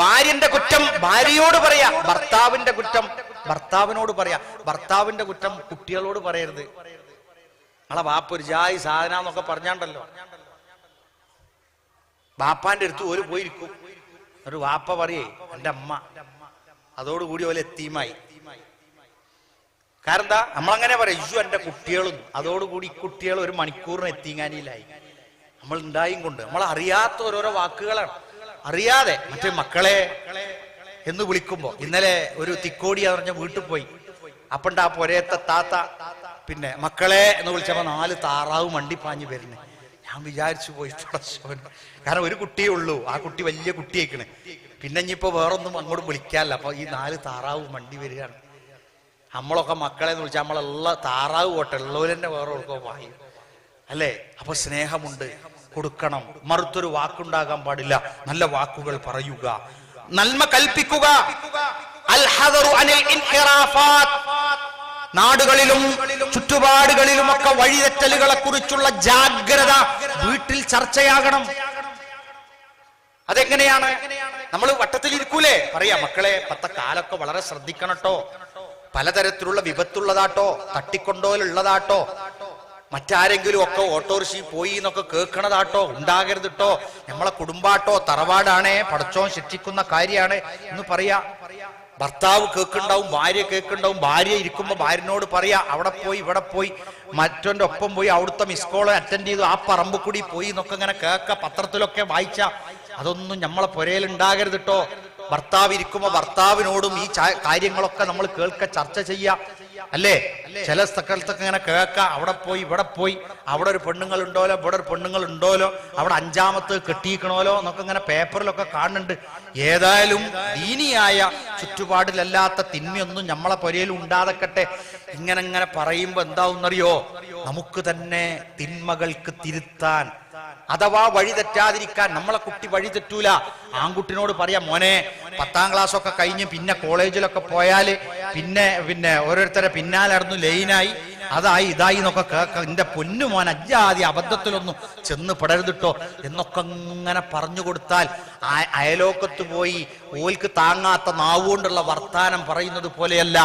ഭാര്യന്റെ കുറ്റം ഭാര്യയോട് പറയാ, ഭർത്താവിന്റെ കുറ്റം ഭർത്താവിനോട് പറയാ. ഭർത്താവിന്റെ കുറ്റം കുട്ടികളോട് പറയരുത്. നിങ്ങളെ വാപ്പ ഒരു ജായി സാധന എന്നൊക്കെ പറഞ്ഞാണ്ടല്ലോ, ബാപ്പാന്റെ അടുത്ത് ഓര് പോയിരിക്കും. ഒരു വാപ്പ പറയേ, എന്റെ അമ്മ, അതോടുകൂടി ഓല് എത്തീമായി. കാരണം എന്താ? നമ്മളങ്ങനെ പറയാം, ഇയ്യോ എന്റെ കുട്ടികളും. അതോടുകൂടി കുട്ടികൾ 1 മണിക്കൂറിന് എത്തിങ്ങാനിയിലായി. നമ്മൾ ഉണ്ടായും കൊണ്ട് നമ്മൾ അറിയാത്ത ഓരോരോ വാക്കുകളാണ്. അറിയാതെ മറ്റേ മക്കളെ എന്ന് വിളിക്കുമ്പോ, ഇന്നലെ ഒരു തിക്കോടി പറഞ്ഞ വീട്ടിൽ പോയി, അപ്പണ്ട് ആ പൊരയത്തെ താത്ത പിന്നെ മക്കളെ എന്ന് വിളിച്ചപ്പോ 4 താറാവ് മണ്ടിപ്പാഞ്ഞ് വരുന്നേ. ഞാൻ വിചാരിച്ചു പോയി, കാരണം ഒരു കുട്ടിയേ ഉള്ളൂ, ആ കുട്ടി വലിയ കുട്ടിയേക്കണ്, പിന്നെ ഇനിയിപ്പോ വേറൊന്നും അങ്ങോട്ട് വിളിക്കാനല്ല. അപ്പൊ ഈ 4 താറാവ് മണ്ടി വരികയാണ്. നമ്മളൊക്കെ മക്കളെ എന്ന് വിളിച്ചാൽ നമ്മളെല്ലാ താറാവ് പോട്ടെ, ഉള്ളവരെന്നെ വേറെ കൊടുക്കോ വായി അല്ലേ? അപ്പൊ സ്നേഹമുണ്ട്, കൊടുക്കണം, മറുത്തൊരു വാക്കുണ്ടാകാൻ പാടില്ല, നല്ല വാക്കുകൾ പറയുക, നന്മ കൽപ്പിക്കുക. നാടുകളിലും ചുറ്റുപാടുകളിലുമൊക്കെ വഴിതെറ്റലുകളെ കുറിച്ചുള്ള ജാഗ്രത വീട്ടിൽ ചർച്ചയാകണം. അതെങ്ങനെയാണ്? നമ്മൾ വട്ടത്തിൽ ഇരിക്കൂലേ, പറയാ മക്കളെ പത്ത കാലൊക്കെ വളരെ ശ്രദ്ധിക്കണട്ടോ, പലതരത്തിലുള്ള വിപത്തുള്ളതാട്ടോ, തട്ടിക്കൊണ്ടോലുള്ളതാട്ടോ, മറ്റാരെങ്കിലും ഒക്കെ ഓട്ടോറിക്ഷയിൽ പോയി എന്നൊക്കെ കേൾക്കണതാട്ടോ, ഉണ്ടാകരുതിട്ടോ, നമ്മളെ കുടുംബാട്ടോ, തറവാടാണേ, പടച്ചോൻ ശിക്ഷിക്കുന്ന കാര്യമാണ് എന്ന് പറയാ. ഭർത്താവ് കേൾക്കുണ്ടാവും, ഭാര്യ കേൾക്കുണ്ടാവും, ഭാര്യ ഇരിക്കുമ്പോ ഭാര്യനോട് പറയാ അവിടെ പോയി ഇവിടെ പോയി, മറ്റോന്റെ ഒപ്പം പോയി അവിടുത്തെ മിസ് കോൾ അറ്റൻഡ് ചെയ്തു, ആ പറമ്പ് കൂടി പോയി എന്നൊക്കെ ഇങ്ങനെ കേൾക്ക, പത്രത്തിലൊക്കെ വായിച്ച, അതൊന്നും നമ്മളെ പുരയിൽ ഉണ്ടാകരുതിട്ടോ. ഭർത്താവ് ഇരിക്കുമ്പോ ഭർത്താവിനോടും ഈ കാര്യങ്ങളൊക്കെ നമ്മൾ കേൾക്ക, ചർച്ച ചെയ്യാ അല്ലേ? ചില സ്ഥലത്തൊക്കെ ഇങ്ങനെ കേൾക്ക, അവിടെ പോയി ഇവിടെ പോയി, അവിടെ ഒരു പെണ്ണുങ്ങൾ ഉണ്ടോലോ, ഇവിടെ ഒരു പെണ്ണുങ്ങൾ ഉണ്ടോലോ, അവിടെ 5ാമത്തെ കെട്ടിയിക്കണോലോ എന്നൊക്കെ ഇങ്ങനെ പേപ്പറിലൊക്കെ കാണുന്നുണ്ട്. ഏതായാലും ദീനിയായ ചുറ്റുപാടിലല്ലാത്ത തിന്മയൊന്നും നമ്മളെ പുരയിൽ ഉണ്ടാകട്ടെ. ഇങ്ങനെ പറയുമ്പോ എന്താവുന്നറിയോ, നമുക്ക് തന്നെ തിന്മകൾക്ക് തിരുത്താൻ, അഥവാ വഴി തെറ്റാതിരിക്കാൻ. നമ്മളെ കുട്ടി വഴി തെറ്റൂല. ആൺകുട്ടിനോട് പറയാം, മോനെ 10ാം ക്ലാസ്സൊക്കെ കഴിഞ്ഞ് പിന്നെ കോളേജിലൊക്കെ പോയാല് പിന്നെ ഓരോരുത്തരെ പിന്നാലെ നടന്നു ലൈനായി അതായി ഇതായി എന്നൊക്കെ കേൾക്ക, എന്റെ പൊന്നു മോൻ അജ്ജാതി അബദ്ധത്തിലൊന്നും ചെന്ന് പെടരുതിട്ടോ എന്നൊക്കെ ഇങ്ങനെ പറഞ്ഞു കൊടുത്താൽ അയലോക്കത്ത് പോയി ഓൽക്ക് താങ്ങാത്ത നാവുകൊണ്ടുള്ള വർത്താനം പറയുന്നത് പോലെയല്ല,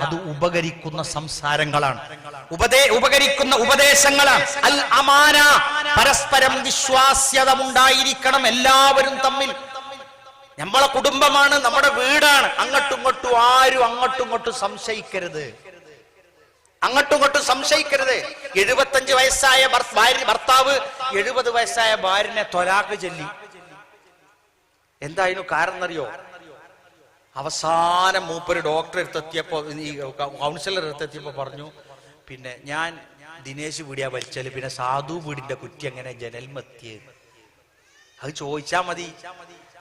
അത് ഉപകരിക്കുന്ന സംസാരങ്ങളാണ്, ഉപകരിക്കുന്ന ഉപദേശങ്ങളാണ്. അൽ അമാന, പരസ്പരം വിശ്വാസ്യത ഉണ്ടായിരിക്കണം എല്ലാവരും തമ്മിൽ. നമ്മളെ കുടുംബമാണ്, നമ്മുടെ വീടാണ്, അങ്ങോട്ടും ഇങ്ങോട്ടും ആരും അങ്ങോട്ടും ഇങ്ങോട്ടും സംശയിക്കരുത്, അങ്ങോട്ടും ഇങ്ങോട്ടും സംശയിക്കരുത്. 75 വയസ്സായ ഭർത്താവ് 70 വയസ്സായ ഭാര്യനെ ത്വലാഖ് ചൊല്ലി. എന്തായിരുന്നു കാരണം അറിയോ? അവസാനം മൂപ്പര് ഡോക്ടറെ അടുത്തെത്തിയപ്പോ, ഈ കൗൺസിലർ അടുത്തെത്തിയപ്പോ പറഞ്ഞു, പിന്നെ ഞാൻ ദിനേശ് വീടിയാ വലിച്ചാല് പിന്നെ സാധു വീടിന്റെ കുറ്റി എങ്ങനെ ജനൽമെത്തിയത്, അത് ചോദിച്ചാ മതി.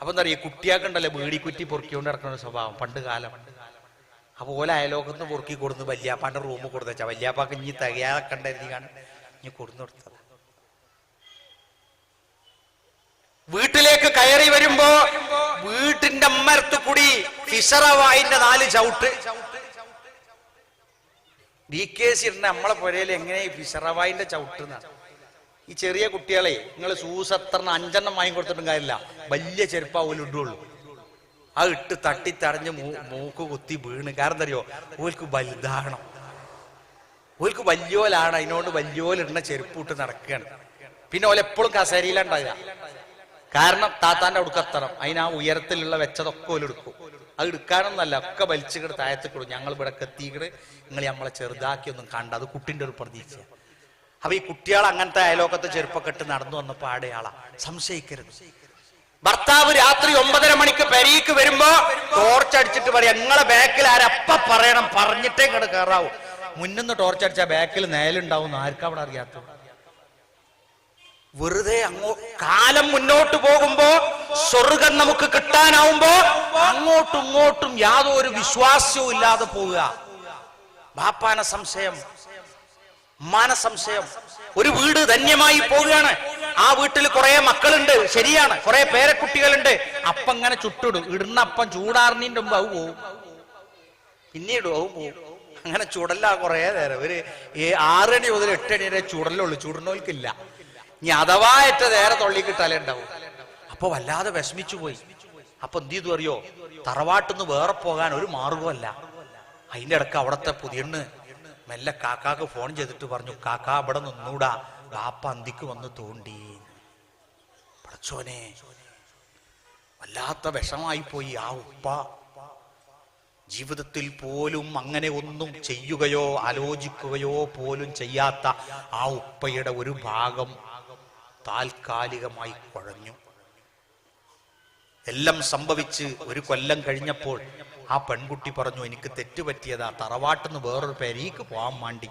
അപ്പൊ എന്താ പറയുക, കുട്ടിയാക്കണ്ടല്ലേ വീടി കുറ്റി പൊറുക്കിക്കൊണ്ട് നടക്കുന്ന സ്വഭാവം പണ്ട് കാലം. അപ്പൊ ഓല അയലോകത്ത് പൊറുക്കി കൊടുന്ന് വല്യാപ്പാന്റെ റൂമ് കൊടുത്ത വെച്ചാ വല്യാപ്പാക്ക് ഇനി തികയാക്കണ്ടായിരുന്നു, ഇനി കൊടുന്നു കൊടുത്തത്. വീട്ടിലേക്ക് കയറി വരുമ്പോ വീട്ടിന്റെ അമ്മരത്ത് കൂടി ഫിഷറവായിന്റെ 4 ചവിട്ട്. DKC ഇടുന്ന നമ്മളെ പുരയിൽ എങ്ങനെ ഈ ഫിഷറവായിന്റെ ചവിട്ടുന്ന? ഈ ചെറിയ കുട്ടികളെ നിങ്ങൾ ഷൂസ് എത്ര 5 വാങ്ങി കൊടുത്തിട്ടും കാര്യമില്ല, വലിയ ചെരുപ്പാവൂല ഇടുള്ളൂ. അത് ഇട്ട് തട്ടിത്തടഞ്ഞ് മൂക്ക് കുത്തി വീണ്. കാരണം എന്താ അറിയോ, ഓൽക്ക് വലുതാകണം, ഓൽക്ക് വലിയോലാണ്, അതിനോട് വലിയോലിടുന്ന ചെരുപ്പ് ഇട്ട് നടക്കുകയാണ്. പിന്നെ ഓലെപ്പോഴും കസേരയിലുണ്ടാകുക, കാരണം താത്താന്റെ അടുക്കെത്തണം, അതിന് ആ ഉയരത്തിലുള്ള വെച്ചതൊക്കെ ഓലെടുക്കും. അത് എടുക്കാനൊന്നല്ല, ഒക്കെ വലിച്ചുകിട്ട് താഴത്തേക്കിടും. ഞങ്ങൾ ഇവിടെ എത്തിക്കണ്, നിങ്ങൾ നമ്മളെ ചെറുതാക്കിയൊന്നും കണ്ട, അത് കുട്ടിന്റെ ഒരു പ്രതീക്ഷ. അപ്പൊ ഈ കുട്ടികൾ അങ്ങനത്തെ അയലോക്കത്തെ ചെരുപ്പൊക്കെ ഇട്ട് നടന്നു വന്നപ്പോ ആടെയാളാ, സംശയിക്കരുത്. ഭർത്താവ് രാത്രി 9:30 മണിക്ക് പെരീക്ക് വരുമ്പോ ടോർച്ചടിച്ചിട്ട് പറയാം, നിങ്ങളെ ബാക്കിൽ ആരപ്പ പറയണം, പറഞ്ഞിട്ടേ ഇങ്ങോട്ട് കയറാവൂ. മുന്നിന്ന് ടോർച്ചടിച്ചാ ബാക്കിൽ നേലുണ്ടാവും, ആർക്കും അവിടെ അറിയാത്ത. വെറുതെ കാലം മുന്നോട്ട് പോകുമ്പോ, സ്വർഗം നമുക്ക് കിട്ടാനാവുമ്പോ അങ്ങോട്ടും ഇങ്ങോട്ടും യാതൊരു വിശ്വാസവും ഇല്ലാതെ പോവുക. ബാപ്പാന സംശയം, ഉമ്മാന സംശയം. ഒരു വീട് ധന്യമായി പോവുകയാണ്, ആ വീട്ടിൽ കുറെ മക്കളുണ്ട്, ശരിയാണ്, കുറെ പേരക്കുട്ടികളുണ്ട്. അപ്പം ഇങ്ങനെ ചുട്ടിടും, ഇടുന്ന അപ്പം ചൂടാറിനീന്റെ മുമ്പ് അത് പോവും, പിന്നീടും അത് പോവും. അങ്ങനെ ചുടല്ല കുറെ നേരം, ഒരു 6 മണി മുതൽ 8 മണി വരെ ചുടലുള്ളൂ, ചുടുന്നോൽക്കില്ല. ഇനി അഥവാ ഏറ്റ നേരെ തൊള്ളിക്കിട്ടാലേ ഉണ്ടാവും. അപ്പൊ വല്ലാതെ വിഷമിച്ചു പോയി. അപ്പൊ എന്ത് ചെയ്തു അറിയോ, തറവാട്ടിന്ന് വേറെ പോകാൻ ഒരു മാർഗമല്ല. അതിന്റെ ഇടക്ക് അവിടത്തെ പുതിയണ്ണ് മെല്ലെ കാക്കാക്ക് ഫോൺ ചെയ്തിട്ട് പറഞ്ഞു, കാക്ക ഇവിടെ നിന്നൂടാ, ബാപ്പ അന്തിക്ക് വന്ന് തോണ്ടി. പടച്ചോനെ, വല്ലാത്ത വിഷമായി പോയി. ആ ഉപ്പ ജീവിതത്തിൽ പോലും അങ്ങനെ ഒന്നും ചെയ്യുകയോ ആലോചിക്കുകയോ പോലും ചെയ്യാത്ത ആ ഉപ്പയുടെ ഒരു ഭാഗം താൽക്കാലികമായി കുഴഞ്ഞു. എല്ലാം സംഭവിച്ച് ഒരു കൊല്ലം കഴിഞ്ഞപ്പോൾ ആ പെൺകുട്ടി പറഞ്ഞു, എനിക്ക് തെറ്റുപറ്റിയതാ, തറവാട്ടിന്ന് വേറൊരു പെരീക്ക് പോകാൻ വേണ്ടി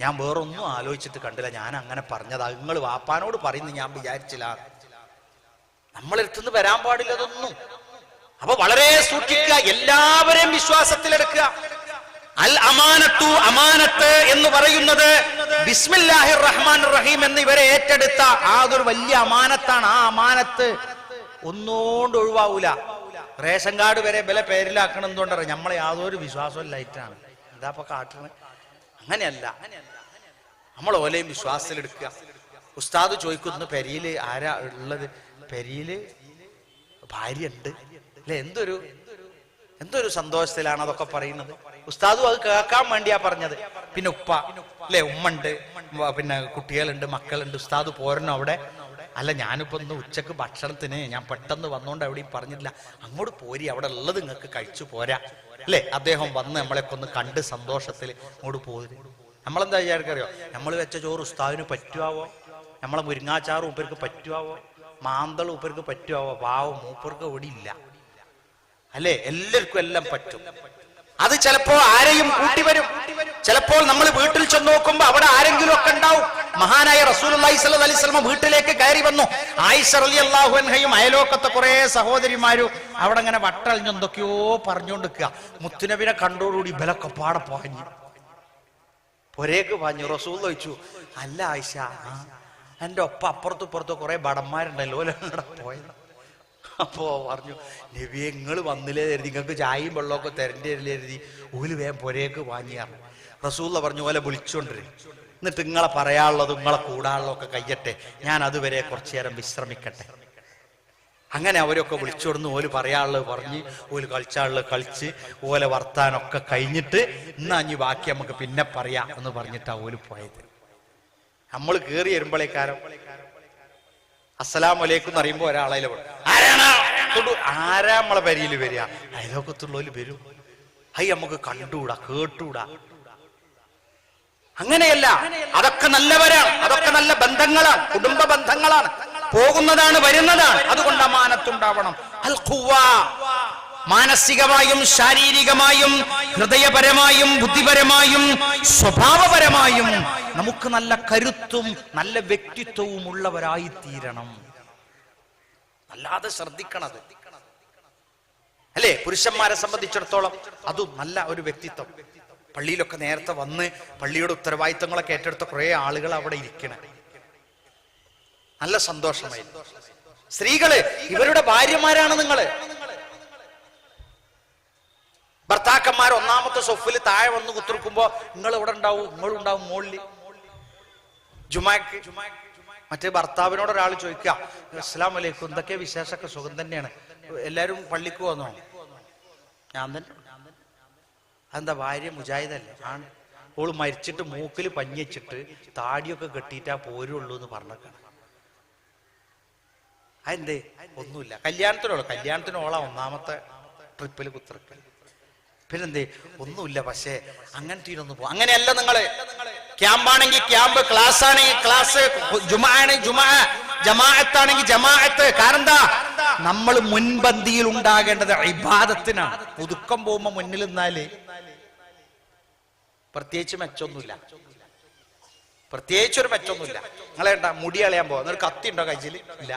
ഞാൻ വേറൊന്നും ആലോചിച്ചിട്ട് കണ്ടില്ല, ഞാൻ അങ്ങനെ പറഞ്ഞതാ, നിങ്ങൾ വാപ്പാനോട് പറയുന്നു ഞാൻ വിചാരിച്ചില്ല. നമ്മളെടുത്തുനിന്ന് വരാൻ പാടില്ലതൊന്നും. അപ്പൊ വളരെ സൂക്ഷിക്കുക, എല്ലാവരെയും വിശ്വാസത്തിലെടുക്കുക. അൽ അമാനത്തു, അമാനത്ത് എന്ന് പറയുന്നത് ബിസ്മില്ലാഹിർ റഹ്മാനിർ റഹീം എന്ന് ഇവരെ ഏറ്റെടുത്ത അതൊരു വലിയ അമാനത്താണ്. ആ അമാനത്ത് ഒന്നുകൊണ്ട് ഒഴിവാവൂല. റേഷൻ കാർഡ് വരെ വില പേരിലാക്കണം എന്തുകൊണ്ടറിയാം, നമ്മളെ യാതൊരു വിശ്വാസവും ലൈറ്റാണ്. എന്താ ഇപ്പൊ കാട്ടുന്നത്? അങ്ങനെയല്ല, നമ്മൾ ഓലെയും വിശ്വാസത്തിലെടുക്കുക. ഉസ്താദ് ചോദിക്കുന്നു, പെരിയില് ആരാ ഉള്ളത്? പെരിയില് ഭാര്യ ഉണ്ട് അല്ലെ? എന്തൊരു സന്തോഷത്തിലാണ് അതൊക്കെ പറയുന്നത്. ഉസ്താദും അത് കേൾക്കാൻ വേണ്ടിയാ പറഞ്ഞത്. പിന്നെ ഉപ്പ അല്ലെ, ഉമ്മണ്ട്, പിന്നെ കുട്ടികളുണ്ട്, മക്കളുണ്ട്. ഉസ്താദ് പോരണം അവിടെ? അല്ല, ഞാനിപ്പോ ഒന്ന് ഉച്ചക്ക് ഭക്ഷണത്തിന് ഞാൻ പെട്ടെന്ന് വന്നോണ്ട് എവിടെയും പറഞ്ഞിട്ടില്ല, അങ്ങോട്ട് പോരി, അവിടെ ഉള്ളത് നിങ്ങൾക്ക് കഴിച്ചു പോരാ അല്ലെ? അദ്ദേഹം വന്ന് നമ്മളെയൊക്കെ ഒന്ന് കണ്ട് സന്തോഷത്തിൽ അങ്ങോട്ട് പോര്. നമ്മളെന്താ വിചാരിക്കറിയോ, നമ്മൾ വെച്ച ചോറ് ഉസ്താദിന് പറ്റുവാവോ? നമ്മളെ മുരിങ്ങാച്ചാറ് മൂപ്പർക്ക് പറ്റുവാവോ? മാന്തൾ മൂപ്പർക്ക് പറ്റുവാവോ? പാവം മൂപ്പർക്ക് ഇവിടെ ഇല്ല അല്ലെ? എല്ലാവർക്കും എല്ലാം പറ്റും. അത് ചിലപ്പോ ആരെയും കൂട്ടി വരും. ചിലപ്പോൾ നമ്മൾ വീട്ടിൽ ചെന്ന് നോക്കുമ്പോ അവിടെ ആരെങ്കിലും ഒക്കെ ഉണ്ടാവും. മഹാനായ റസൂലുള്ളാഹി സ്വല്ലല്ലാഹു അലൈഹി വസല്ലം വീട്ടിലേക്ക് കയറി വന്നു. ആയിഷ റളിയല്ലാഹു അൻഹയും അയലോക്കത്തെ കുറെ സഹോദരിമാരും അവിടെ അങ്ങനെ വട്ടളിഞ്ഞ് എന്തൊക്കെയോ പറഞ്ഞുകൊണ്ടിരിക്കുക. മുത്തുനബിനെ കണ്ടോടുകൂടി ഇവലൊക്കെ പാടെ പാഞ്ഞു, പൊരേക്ക് പാഞ്ഞു. റസൂൽ ചോദിച്ചു, അല്ല ആയിഷ, എന്റെ ഒപ്പം അപ്പുറത്തും ഇപ്പുറത്തും കുറെ ബടന്മാരുണ്ടല്ലോ, ഓലവിടെ പോയത്? അപ്പോ പറഞ്ഞു, നബിയെ നിങ്ങൾ വന്നില്ലേ കരുതി, നിങ്ങൾക്ക് ചായയും വെള്ളമൊക്കെ തരേണ്ടി വരില്ലേ കരുതി ഓല് വേഗം പൊരേക്ക് വാങ്ങിയാറ്. റസൂള്ള പറഞ്ഞു, ഓലെ വിളിച്ചോണ്ടിരും, എന്നിട്ട് നിങ്ങളെ പറയാനുള്ളതും നിങ്ങളെ കൂടാനുള്ളതൊക്കെ കഴിയട്ടെ, ഞാൻ അതുവരെ കുറച്ചു നേരം വിശ്രമിക്കട്ടെ. അങ്ങനെ അവരൊക്കെ വിളിച്ചോടുന്നു. ഓല് പറയാനുള്ളത് പറഞ്ഞ്, ഓല് കളിച്ചാളുള്ളത് കളിച്ച്, ഓലെ വർത്താനൊക്കെ കഴിഞ്ഞിട്ട് എന്നാ ഇനി ബാക്കി നമുക്ക് പിന്നെ പറയാം എന്ന് പറഞ്ഞിട്ടാ ഓല് പോയത്. നമ്മൾ കേറി വരുമ്പോഴേക്കാരം അസ്സലാമു അലൈക്കും എന്ന് അറിയുമ്പോ ഒരാളെ ആരാ നമ്മളെ പരിയിൽ വരിക? അയലോക്കത്തുള്ളവര് വരും. ഹൈ, നമുക്ക് കണ്ടുകൂടാ, കേട്ടുകൂടാ. അങ്ങനെയല്ല, അതൊക്കെ നല്ലവരാണ്, അതൊക്കെ നല്ല ബന്ധങ്ങളാണ്, കുടുംബ ബന്ധങ്ങളാണ്, പോകുന്നതാണ് വരുന്നതാണ്. അതുകൊണ്ട് അമാനത്തുണ്ടാവണം. അൽ ഖുവ്വ, മാനസികമായും ശാരീരികമായും ഹൃദയപരമായും ബുദ്ധിപരമായും സ്വഭാവപരമായും നമുക്ക് നല്ല കരുത്തും നല്ല വ്യക്തിത്വവും ഉള്ളവരായി തീരണം. അല്ലാതെ ശ്രദ്ധിക്കണത് അല്ലെ? പുരുഷന്മാരെ സംബന്ധിച്ചിടത്തോളം അതും നല്ല ഒരു വ്യക്തിത്വം. പള്ളിയിലൊക്കെ നേരത്തെ വന്ന് പള്ളിയുടെ ഉത്തരവാദിത്തങ്ങളൊക്കെ ഏറ്റെടുത്ത കുറെ ആളുകൾ അവിടെ ഇരിക്കണം. നല്ല സന്തോഷമായി. സ്ത്രീകള്, ഇവരുടെ ഭാര്യമാരാണ് നിങ്ങള്. ഭർത്താക്കന്മാർ ഒന്നാമത്തെ സൊഫില് താഴെ വന്ന് കുത്തിർക്കുമ്പോ നിങ്ങൾ ഇവിടെ ഉണ്ടാവും, നിങ്ങളുണ്ടാവും മുകളിൽ. ജുമാക്ക് മറ്റേ ഭർത്താവിനോട് ഒരാൾ ചോദിക്കുക, അസ്സലാമു അലൈക്കും, എന്തൊക്കെ വിശേഷമൊക്കെ? സുഖം തന്നെയാണ്, എല്ലാരും പള്ളിക്ക് വന്നോ? ഞാൻ തന്നെ. അതെന്താ, ഭാര്യ മുജാഹിദല്ലേ? ആണ്. ഓള് മരിച്ചിട്ട് മൂക്കിൽ പഞ്ഞിച്ചിട്ട് താടിയൊക്കെ കെട്ടിയിട്ടാ പോരുള്ളൂ എന്ന് പറഞ്ഞേക്കാണ്. അതെന്തേ? ഒന്നുമില്ല, കല്യാണത്തിന് ഓളാ ഒന്നാമത്തെ ട്രിപ്പിൽ കുത്തിറക്കൽ. പിന്നെന്തേ? ഒന്നുമില്ല, പക്ഷേ അങ്ങനത്തെ ഇതിനൊന്നും പോകും. അങ്ങനെയല്ല നിങ്ങള്. ക്യാമ്പാണെങ്കിൽ ക്യാമ്പ്, ക്ലാസ് ആണെങ്കിൽ ക്ലാസ്, ജുമാ ആണെങ്കിൽ ജുമാ, ജമാഅത്താണെങ്കിൽ ജമാഅത്ത്. കാരണം എന്താ? നമ്മൾ മുൻപന്തിയിൽ ഉണ്ടാകേണ്ടത് ഇബാദത്തിനാണ്. പുതുക്കം പോകുമ്പോ മുന്നിൽ നിന്നാല് പ്രത്യേകിച്ച് മെച്ചൊന്നുമില്ല, പ്രത്യേകിച്ചൊരു മെച്ചൊന്നുമില്ല. നിങ്ങളേണ്ട മുടി കളയാൻ പോവാ, എന്നൊരു കത്തി ഉണ്ടോ കയ്യിൽ? ഇല്ല.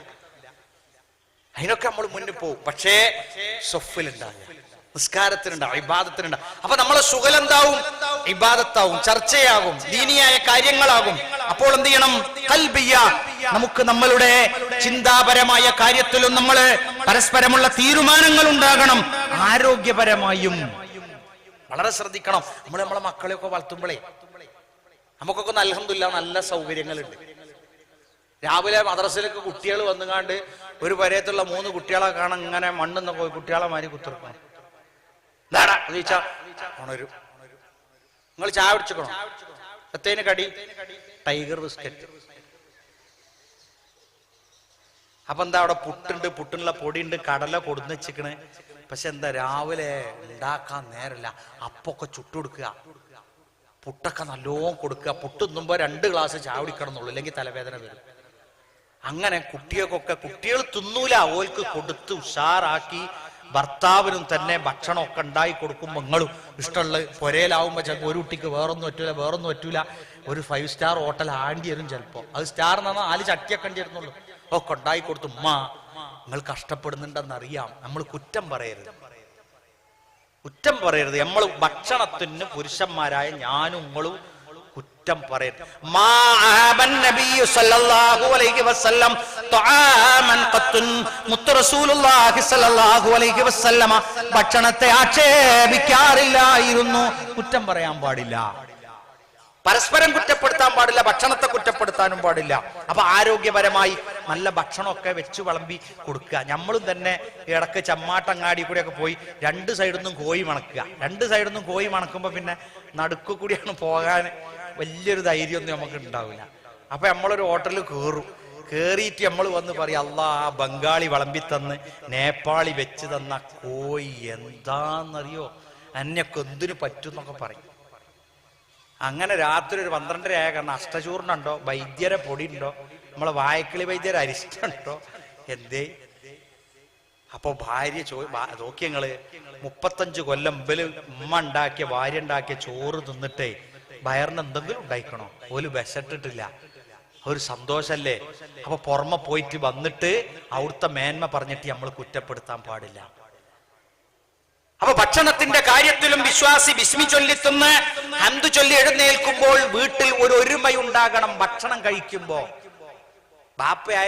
അതിനൊക്കെ നമ്മൾ മുന്നിൽ പോകും. പക്ഷേ സൊഫിലുണ്ടാകുക, നിസ്കാരത്തിനുണ്ടാവും, ഇബാദത്തിനുണ്ടാവും. അപ്പൊ നമ്മളെ സുഖലെന്താവും? ഇബാദത്താവും, ചർച്ചയാകും, ദീനിയായ കാര്യങ്ങളാകും. അപ്പോൾ എന്ത് ചെയ്യണം? ഖൽബിയ, നമുക്ക് നമ്മളുടെ ചിന്താപരമായ കാര്യത്തിലും നമ്മള് പരസ്പരമുള്ള തീരുമാനങ്ങൾ ഉണ്ടാകണം. ആരോഗ്യപരമായും വളരെ ശ്രദ്ധിക്കണം. നമ്മളെ മക്കളെയൊക്കെ വളർത്തുമ്പോഴേ നമുക്കൊക്കെ അൽഹംദുലില്ലാഹ് നല്ല സൗകര്യങ്ങളുണ്ട്. രാവിലെ മദ്രസയിലേക്ക് കുട്ടികൾ വന്നുകാണ്ട് ഒരു പരയത്തുള്ള 3 കുട്ടികളെ കാണാൻ ഇങ്ങനെ മണ്ണെന്ന് പോയി കുട്ടികളെ മാരി കുത്തിറക്കണം. എന്താടാ ചോദിച്ചാ ഉണരും. നിങ്ങൾ ചായ കുടിച്ചിക്കണോ? എത്തേന് കടി? Tiger biscuit. അപ്പൊ എന്താ, അവിടെ പുട്ടുണ്ട്, പുട്ടിനുള്ള പൊടിയുണ്ട്, കടല കൊടുന്ന് വെച്ചിക്കണ്. പക്ഷെ എന്താ, രാവിലെ ഉണ്ടാക്കാൻ നേരല്ല. അപ്പൊക്കെ ചുട്ടുകൊടുക്കുക, പുട്ടൊക്കെ നല്ലോണം കൊടുക്കുക. പുട്ട് തിന്നുമ്പോ 2 ഗ്ലാസ് ചായ കുടിക്കണം എന്നുള്ളൂ, അല്ലെങ്കിൽ തലവേദന വരും. അങ്ങനെ കുട്ടികൾ തിന്നൂല, ഓൽക്ക് കൊടുത്ത് ഉഷാറാക്കി ഭർത്താവിനും തന്നെ ഭക്ഷണമൊക്കെ ഉണ്ടായി കൊടുക്കുമ്പോൾ നിങ്ങളും ഇഷ്ടമുള്ള പൊരയിലാവുമ്പോൾ ചിലപ്പോൾ ഒരു കുട്ടിക്ക് വേറൊന്നും പറ്റൂല. ഒരു 5 സ്റ്റാർ ഹോട്ടൽ ആണ്ടി വരും ചിലപ്പോൾ. അത് സ്റ്റാർ എന്ന് പറഞ്ഞാൽ 4 ചട്ടിയൊക്കെ ഉണ്ടായിരുന്നുള്ളൂ. ഒക്കെ ഉണ്ടായി കൊടുത്തു. ഉമ്മ നിങ്ങൾ കഷ്ടപ്പെടുന്നുണ്ടെന്നറിയാം. നമ്മൾ കുറ്റം പറയരുത്. നമ്മൾ ഭക്ഷണത്തിന് പുരുഷന്മാരായ ഞാനും നിങ്ങളും കുറ്റം പറയരുത്. ഭക്ഷണത്തെ ആക്ഷേപിക്കാറില്ലായിരുന്നു. കുറ്റം പറയാൻ പാടില്ല, പരസ്പരം കുറ്റപ്പെടുത്താൻ പാടില്ല, ഭക്ഷണത്തെ കുറ്റപ്പെടുത്താനും പാടില്ല. അപ്പൊ ആരോഗ്യപരമായി നല്ല ഭക്ഷണമൊക്കെ വെച്ച് വിളമ്പി കൊടുക്കുക. നമ്മളും തന്നെ ഇടക്ക് ചമ്മാട്ടങ്ങാടി കൂടെയൊക്കെ പോയി 2 സൈഡിൽ നിന്നും കോഴി മണക്കുക. 2 സൈഡിൽ നിന്നും കോഴി മണക്കുമ്പോ പിന്നെ നടുക്കു കൂടിയാണ് പോകാൻ വലിയൊരു ധൈര്യമൊന്നും നമുക്ക് ഉണ്ടാവില്ല. അപ്പൊ നമ്മളൊരു ഹോട്ടലിൽ കേറിയിട്ട് നമ്മൾ വന്ന് പറയും, അല്ലാ ആ ബംഗാളി വിളമ്പി തന്ന് നേപ്പാളി വെച്ച് തന്ന കോഴി എന്താന്നറിയോ, എന്നെയൊക്കെ എന്തിനു പറ്റുന്നൊക്കെ പറയും. അങ്ങനെ രാത്രി ഒരു 12:30 ആയ കാരണം അഷ്ടചൂർണ്ണുണ്ടോ, വൈദ്യരെ പൊടി ഉണ്ടോ, നമ്മളെ വായക്കിളി വൈദ്യരെ അരിഷ്ടോ എന്തേ. അപ്പൊ ഭാര്യ നോക്കിയങ്ങള് 35 കൊല്ലം ഉമ്മ ഉണ്ടാക്കിയ ഭാര്യ ഉണ്ടാക്കിയ ചോറ് തിന്നിട്ടേ വയറിന് എന്തെങ്കിലും ഉണ്ടായിക്കണോ? ഒരു വിശട്ടിട്ടില്ല, ഒരു സന്തോഷല്ലേ. അപ്പൊ പുറമെ പോയിട്ട് വന്നിട്ട് അവിടുത്തെ മേന്മ പറഞ്ഞിട്ട് നമ്മൾ കുറ്റപ്പെടുത്താൻ പാടില്ല. അപ്പൊ ഭക്ഷണത്തിന്റെ കാര്യത്തിലും വിശ്വാസി ബിസ്മി ചൊല്ലിത്തുന്ന് ഹംദ് ചൊല്ലി എഴുന്നേൽക്കുമ്പോൾ വീട്ടിൽ ഒരു ഒരുമയുണ്ടാകണം. ഭക്ഷണം കഴിക്കുമ്പോ ബാപ്പയായ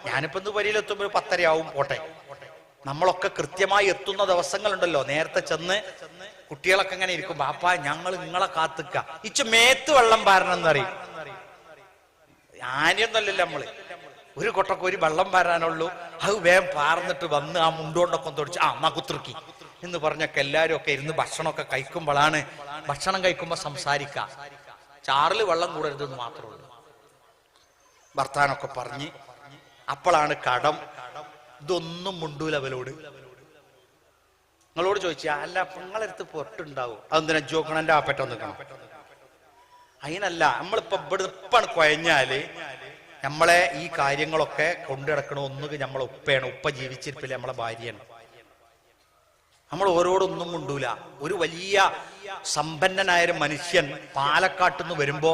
ഞാനിപ്പോ വരിയിലെത്തുമ്പോൾ 10:30 ആവും പോട്ടെ. നമ്മളൊക്കെ കൃത്യമായി എത്തുന്ന ദിവസങ്ങളുണ്ടല്ലോ, നേരത്തെ ചെന്ന് കുട്ടികളൊക്കെ ഇങ്ങനെ ഇരിക്കും, ബാപ്പ ഞങ്ങൾ നിങ്ങളെ കാത്തുക്ക, ഇച്ച് മേത്ത് വെള്ളം പാരണമെന്നറിയും. ആനയൊന്നല്ലല്ലോ നമ്മള്, ഒരു കൊട്ടക്ക് ഒരു വെള്ളം പാരാനുള്ളൂ. അത് വേഗം പാർന്നിട്ട് വന്ന് ആ മുണ്ടോണ്ടൊക്കെ തൊടിച്ച് എന്നാ കുത്തിറുക്കി എന്ന് പറഞ്ഞൊക്കെ എല്ലാരും ഒക്കെ ഇരുന്ന് ഭക്ഷണമൊക്കെ കഴിക്കുമ്പോഴാണ്. ഭക്ഷണം കഴിക്കുമ്പോ സംസാരിക്ക, ചാറില് വെള്ളം കൂടരുതെന്ന് മാത്രമേ ഉള്ളൂ. ഭർത്താനൊക്കെ പറഞ്ഞ് അപ്പോഴാണ് കടം. ഇതൊന്നും മുണ്ടൂല അവലോട്. നിങ്ങളോട് ചോദിച്ചാ അല്ല നിങ്ങളടുത്ത് പൊട്ടുണ്ടാവും, അതെന്തിനാ ജോക്കണന്റെ ആപ്പറ്റ നിൽക്കണം. അതിനല്ല, നമ്മളിപ്പോ ഇപ്പാണ് കുഴഞ്ഞാല് നമ്മളെ ഈ കാര്യങ്ങളൊക്കെ കൊണ്ടുനടക്കണ ഒന്നുകിൽ നമ്മളെ ഉപ്പയാണ്. ഉപ്പ ജീവിച്ചിരിപ്പില്ല, നമ്മളെ ഭാര്യയാണ്. നമ്മൾ ഓരോടൊന്നും കൊണ്ടൂല. ഒരു വലിയ സമ്പന്നനായൊരു മനുഷ്യൻ പാലക്കാട്ടുനിന്ന് വരുമ്പോ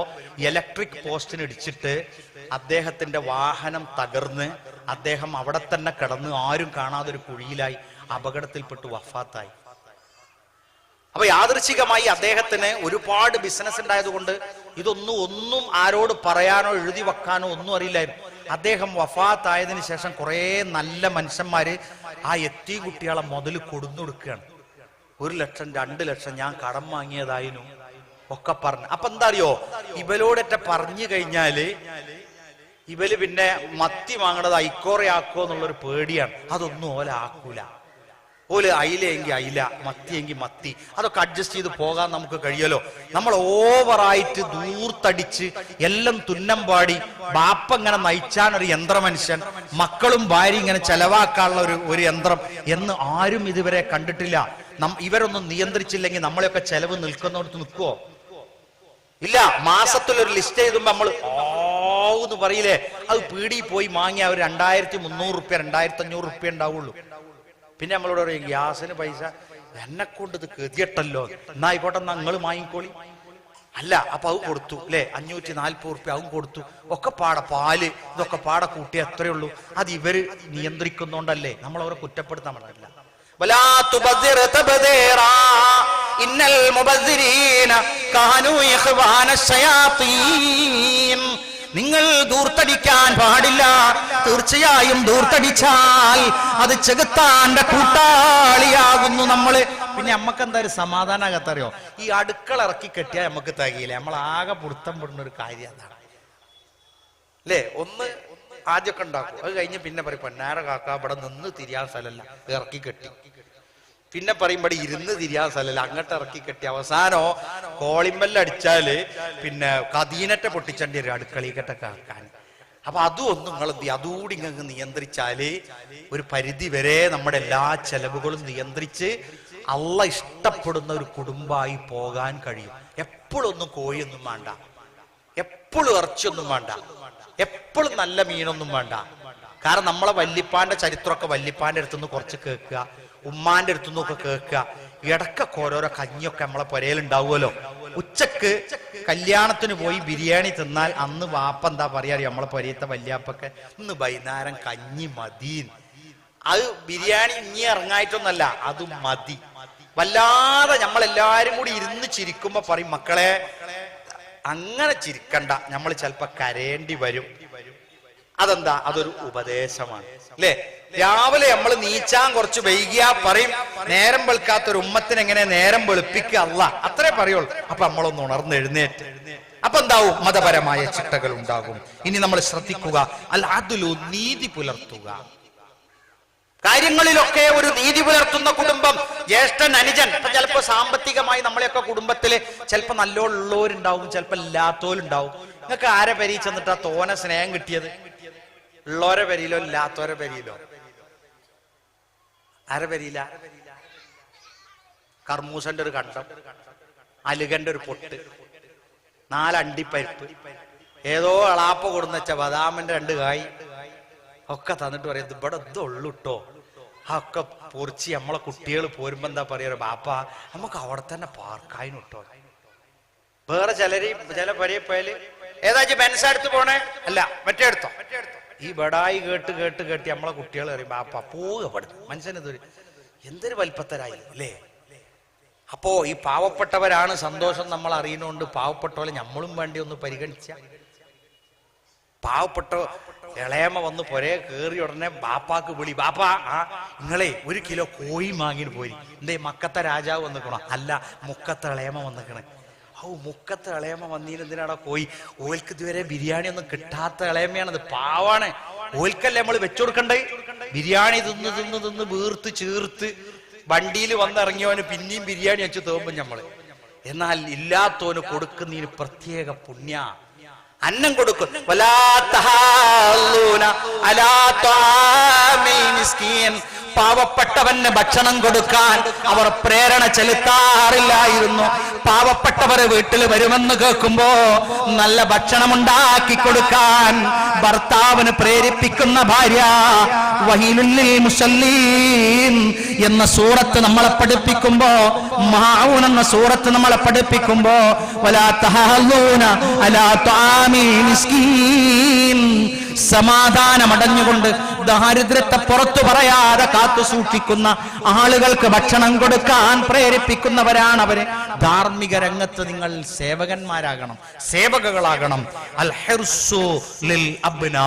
ഇലക്ട്രിക് പോസ്റ്റിന് ഇടിച്ചിട്ട് അദ്ദേഹത്തിന്റെ വാഹനം തകർന്ന് അദ്ദേഹം അവിടെ തന്നെ കിടന്ന് ആരും കാണാതെ ഒരു കുഴിയിലായി അപകടത്തിൽപ്പെട്ട് വഫാത്തായി. അപ്പൊ യാദൃച്ഛികമായി അദ്ദേഹത്തിന് ഒരുപാട് ബിസിനസ് ഉണ്ടായതുകൊണ്ട് ഒന്നും ആരോട് പറയാനോ എഴുതി വെക്കാനോ ഒന്നും അറിയില്ലായിരുന്നു. അദ്ദേഹം വഫാത്തായതിനു ശേഷം കുറെ നല്ല മനുഷ്യന്മാര് ആ യത്തീം കുട്ടികളെ മുതൽ കൊടുക്കുകയാണ്. 1 ലക്ഷം 2 ലക്ഷം ഞാൻ കടം വാങ്ങിയതായിരുന്നു ഒക്കെ പറഞ്ഞു. അപ്പൊ എന്താ അറിയോ, ഇവലോടൊറ്റ പറഞ്ഞു കഴിഞ്ഞാല് ഇവല് പിന്നെ മത്തി വാങ്ങണത് ഐക്കോറയാക്കോ എന്നുള്ളൊരു പേടിയാണ്. അതൊന്നും ഓല ആക്കൂല. ഓല് അയിലെങ്കിൽ അയില, മത്തിയെങ്കിൽ മത്തി, അതൊക്കെ അഡ്ജസ്റ്റ് ചെയ്ത് പോകാൻ നമുക്ക് കഴിയല്ലോ. നമ്മൾ ഓവറായിട്ട് ദൂർത്തടിച്ച് എല്ലാം തുന്നം പാടി ബാപ്പ ഇങ്ങനെ നയിച്ചാനൊരു യന്ത്രമനുഷ്യൻ, മക്കളും ഭാര്യ ഇങ്ങനെ ചെലവാക്കാനുള്ള ഒരു യന്ത്രം എന്ന് ആരും ഇതുവരെ കണ്ടിട്ടില്ല. ഇവരൊന്നും നിയന്ത്രിച്ചില്ലെങ്കിൽ നമ്മളെയൊക്കെ ചെലവ് നിൽക്കുന്നിടത്ത് നിൽക്കുവോ? ഇല്ല. മാസത്തിലൊരു ലിസ്റ്റ് എഴുതുമ്പോ നമ്മൾ എന്ന് പറയില്ലേ, അത് പീടി പോയി വാങ്ങിയ ഒരു 2300 റുപ്യ 2500 റുപ്യ ഉണ്ടാവുള്ളൂ. പിന്നെ നമ്മളോട് പറയും ഗ്യാസിന് പൈസ, എന്നെ കൊണ്ട് ഇത് കെതിയട്ടല്ലോ, എന്നാ ആയിക്കോട്ടെ നിങ്ങൾ വാങ്ങിക്കോളി. അല്ല, അപ്പൊ അത് കൊടുത്തു അല്ലെ, 540 റുപ്യ അതും കൊടുത്തു. ഒക്കെ പാടെ പാല് ഇതൊക്കെ പാടെ കൂട്ടിയ എത്രയേ ഉള്ളൂ. അത് ഇവര് നിയന്ത്രിക്കുന്നോണ്ടല്ലേ, നമ്മൾ അവരെ കുറ്റപ്പെടുത്താൻ പാടില്ല. നിങ്ങൾ ദൂർത്തടിക്കാൻ പാടില്ല. തീർച്ചയായും ദൂർത്തടിച്ചാൽ അത് ചെകുത്താന്റെ കൂട്ടാളിയാകുന്നു നമ്മള്. പിന്നെ നമ്മക്ക് എന്താ ഒരു സമാധാനകത്തറിയോ, ഈ അടുക്കള ഇറക്കി കെട്ടിയാൽ നമുക്ക് തികയില്ല. നമ്മളാകെ പുടുത്തം പെടുന്ന ഒരു കാര്യം അതാണ് അല്ലേ. ഒന്ന് ആദ്യമൊക്കെ ഉണ്ടാക്കും, അത് കഴിഞ്ഞ് പിന്നെ പറയും പൊന്നാര കാക്ക ഇവിടെ നിന്ന് തിരിയാൻ സ്ഥലമല്ല, ഇറക്കി കെട്ടി. പിന്നെ പറയുമ്പോൾ ഇരുന്ന് തിരിയാൻ സ്ഥലമല്ല, അങ്ങോട്ട് ഇറക്കി കെട്ടി. അവസാനോ കോളിമ്പല്ലടിച്ചാല് പിന്നെ കതീനറ്റെ പൊട്ടിച്ചേണ്ടി വരും അടുക്കളീക്കട്ടൊക്കെ ആക്കാൻ. അപ്പൊ അതും നിങ്ങൾ അതുകൂടി ഇങ്ങ് നിയന്ത്രിച്ചാല് ഒരു പരിധി വരെ നമ്മുടെ എല്ലാ ചെലവുകളും നിയന്ത്രിച്ച് അള്ള ഇഷ്ടപ്പെടുന്ന ഒരു കുടുംബമായി പോകാൻ കഴിയും. എപ്പോഴൊന്നും കോഴിയൊന്നും വേണ്ട, എപ്പോഴും ഇറച്ചിയൊന്നും വേണ്ട. എപ്പോഴും നല്ല മീനൊന്നും വേണ്ട. കാരണം നമ്മളെ വല്യപ്പാന്റെ ചരിത്രമൊക്കെ വല്യപ്പാന്റെ അടുത്തുനിന്ന് കുറച്ച് കേൾക്കുക, ഉമ്മാന്റെ അടുത്തുനിന്നൊക്കെ കേൾക്കുക. ഇടക്കൊക്കെ ഓരോരോ കഞ്ഞിയൊക്കെ നമ്മളെ പുരയിലുണ്ടാവുമല്ലോ. ഉച്ചക്ക് കല്യാണത്തിന് പോയി ബിരിയാണി തിന്നാൽ അന്ന് വാപ്പ എന്താ പറയാ നമ്മളെ പുരയത്തെ വല്യാപ്പൊക്കെ, ഇന്ന് വൈകുന്നേരം കഞ്ഞി മതി. അത് ബിരിയാണി ഇനി ഇറങ്ങായിട്ടൊന്നല്ല, അത് മതി. വല്ലാതെ നമ്മളെല്ലാരും കൂടി ഇരുന്ന് ചിരിക്കുമ്പോ പറയും, മക്കളെ അങ്ങനെ ചിരിക്കണ്ട, നമ്മൾ ചിലപ്പോ കരയേണ്ടി വരും. അതെന്താ? അതൊരു ഉപദേശമാണ് അല്ലേ? രാവിലെ നമ്മൾ നീച്ചാൻ കുറച്ച് വൈകിയാ പറയും, നേരം വെളുക്കാത്തൊരു ഉമ്മത്തിന് എങ്ങനെ നേരം വെളുപ്പിക്കുക അല്ല, അത്രേ പറയുള്ളൂ. അപ്പൊ നമ്മളൊന്ന് ഉണർന്നെഴുന്നേറ്റ്, അപ്പൊ എന്താവും? മതപരമായ ചിട്ടകൾ ഉണ്ടാകും. ഇനി നമ്മൾ ശ്രദ്ധിക്കുക, അൽ അദ്ലു, നീതി പുലർത്തുക. കാര്യങ്ങളിലൊക്കെ ഒരു നീതി പുലർത്തുന്ന കുടുംബം, ജ്യേഷ്ഠൻ, അനുജൻ. അപ്പൊ ചിലപ്പോ സാമ്പത്തികമായി നമ്മളെയൊക്കെ കുടുംബത്തില് ചിലപ്പോ നല്ലോള്ളവരുണ്ടാവും, ചിലപ്പോ ഇല്ലാത്തവരുണ്ടാവും. നിങ്ങൾക്ക് ആരെ പെരി ചെന്നിട്ടാ തോനെ സ്നേഹം കിട്ടിയത്? ഉള്ളോരെ പെരിയിലോ ഇല്ലാത്തവരെ പെരിയിലോ? ആരെ പെരിയില? കർമൂസന്റെ ഒരു കണ്ടം, അലുകന്റെ ഒരു പൊട്ട്, 4 അണ്ടിപ്പരിപ്പ്, ഏതോ അളാപ്പ കൊടുന്നച്ച ബദാമിന്റെ 2 കായ് ഒക്കെ തന്നിട്ട് പറയാം, ഇവിടെ ഇതുള്ളൂട്ടോ. ആ ഒക്കെ പൊറിച്ച് നമ്മളെ കുട്ടികൾ പോരുമ്പോ എന്താ പറയാ, ബാപ്പ നമുക്ക് അവിടെ തന്നെ പാർക്കായിന് ഇട്ടോ. വേറെ ചില പെരയെ പോയാല്, ഏതാச்சுം ബെൻസ് എടുത്ത് പോണേ, അല്ല മറ്റേ എടുത്തോ. ഈ ബടായി കേട്ട് കേട്ട് കേട്ട് നമ്മളെ കുട്ടികൾ പറയും, ബാപ്പ പോവുക പെടും. മനുഷ്യനതൊരു എന്തൊരു വലിപ്പത്തരായി അല്ലേ? അപ്പോ ഈ പാവപ്പെട്ടവരാണ് സന്തോഷം നമ്മൾ അറിയുന്നോണ്ട് പാവപ്പെട്ടവരെ നമ്മളും വേണ്ടി ഒന്ന് പരിഗണിച്ച. പാവപ്പെട്ട ഇളയമ്മ വന്ന് പൊരേ കയറി ഉടനെ ബാപ്പാക്ക് വിളി, ബാപ്പ നിങ്ങളെ 1 കിലോ കോഴി വാങ്ങിന് പോയി. എന്തേ മക്കത്തെ രാജാവ് വന്നിക്കണോ? അല്ല, മുക്കത്തെ ഇളയമ്മ വന്നിക്കണേ. മുക്കത്തെ ഇളയമ്മ വന്നീനെന്തിനാടാ കോഴി? ഓൽക്ക് ഇതുവരെ ബിരിയാണി ഒന്നും കിട്ടാത്ത ഇളയമ്മയാണത്, പാവാണ്. ഓൽക്കല്ലേ നമ്മൾ വെച്ചുകൊടുക്കണ്ടേ? ബിരിയാണി തിന്ന് തിന്ന് തിന്ന് വീർത്ത് ചീർത്ത് വണ്ടിയിൽ വന്നിറങ്ങിയവന് പിന്നെയും ബിരിയാണി വെച്ച് തോമ്പും നമ്മള്. എന്നാൽ ഇല്ലാത്തവന് കൊടുക്കുന്നതിന് പ്രത്യേക പുണ്യ. അന്നം കൊടുക്കും. പാവപ്പെട്ടവന് ഭക്ഷണം കൊടുക്കാൻ അവർ പ്രേരണ ചെലുത്താറില്ലായിരുന്നു. പാവപ്പെട്ടവർ വീട്ടിൽ വരുമെന്ന് കേൾക്കുമ്പോ നല്ല ഭക്ഷണം ഉണ്ടാക്കി കൊടുക്കാൻ ഭർത്താവിന് പ്രേരിപ്പിക്കുന്ന ഭാര്യ. വഹീലുൽ മുസല്ലീൻ എന്ന സൂറത്ത് നമ്മളെ പഠിപ്പിക്കുമ്പോ, മാഊൻ എന്ന സൂറത്ത് നമ്മളെ പഠിപ്പിക്കുമ്പോ, വലാ തഹല്ലൂന അലാ തുആമിൽ മിസ്കീൻ, സമാധാനമടഞ്ഞുകൊണ്ട് ദാരിദ്ര്യത്തെ പുറത്തു പറയാതെ കാത്തു സൂക്ഷിക്കുന്ന ആളുകൾക്ക് ഭക്ഷണം കൊടുക്കാൻ പ്രേരിപ്പിക്കുന്നവരാണ് അവര്. ധാർമ്മിക രംഗത്ത് നിങ്ങൾ സേവകന്മാരാകണം, സേവകകളാകണം. അൽ ഹിർസു ലിൽ അബ്നാ,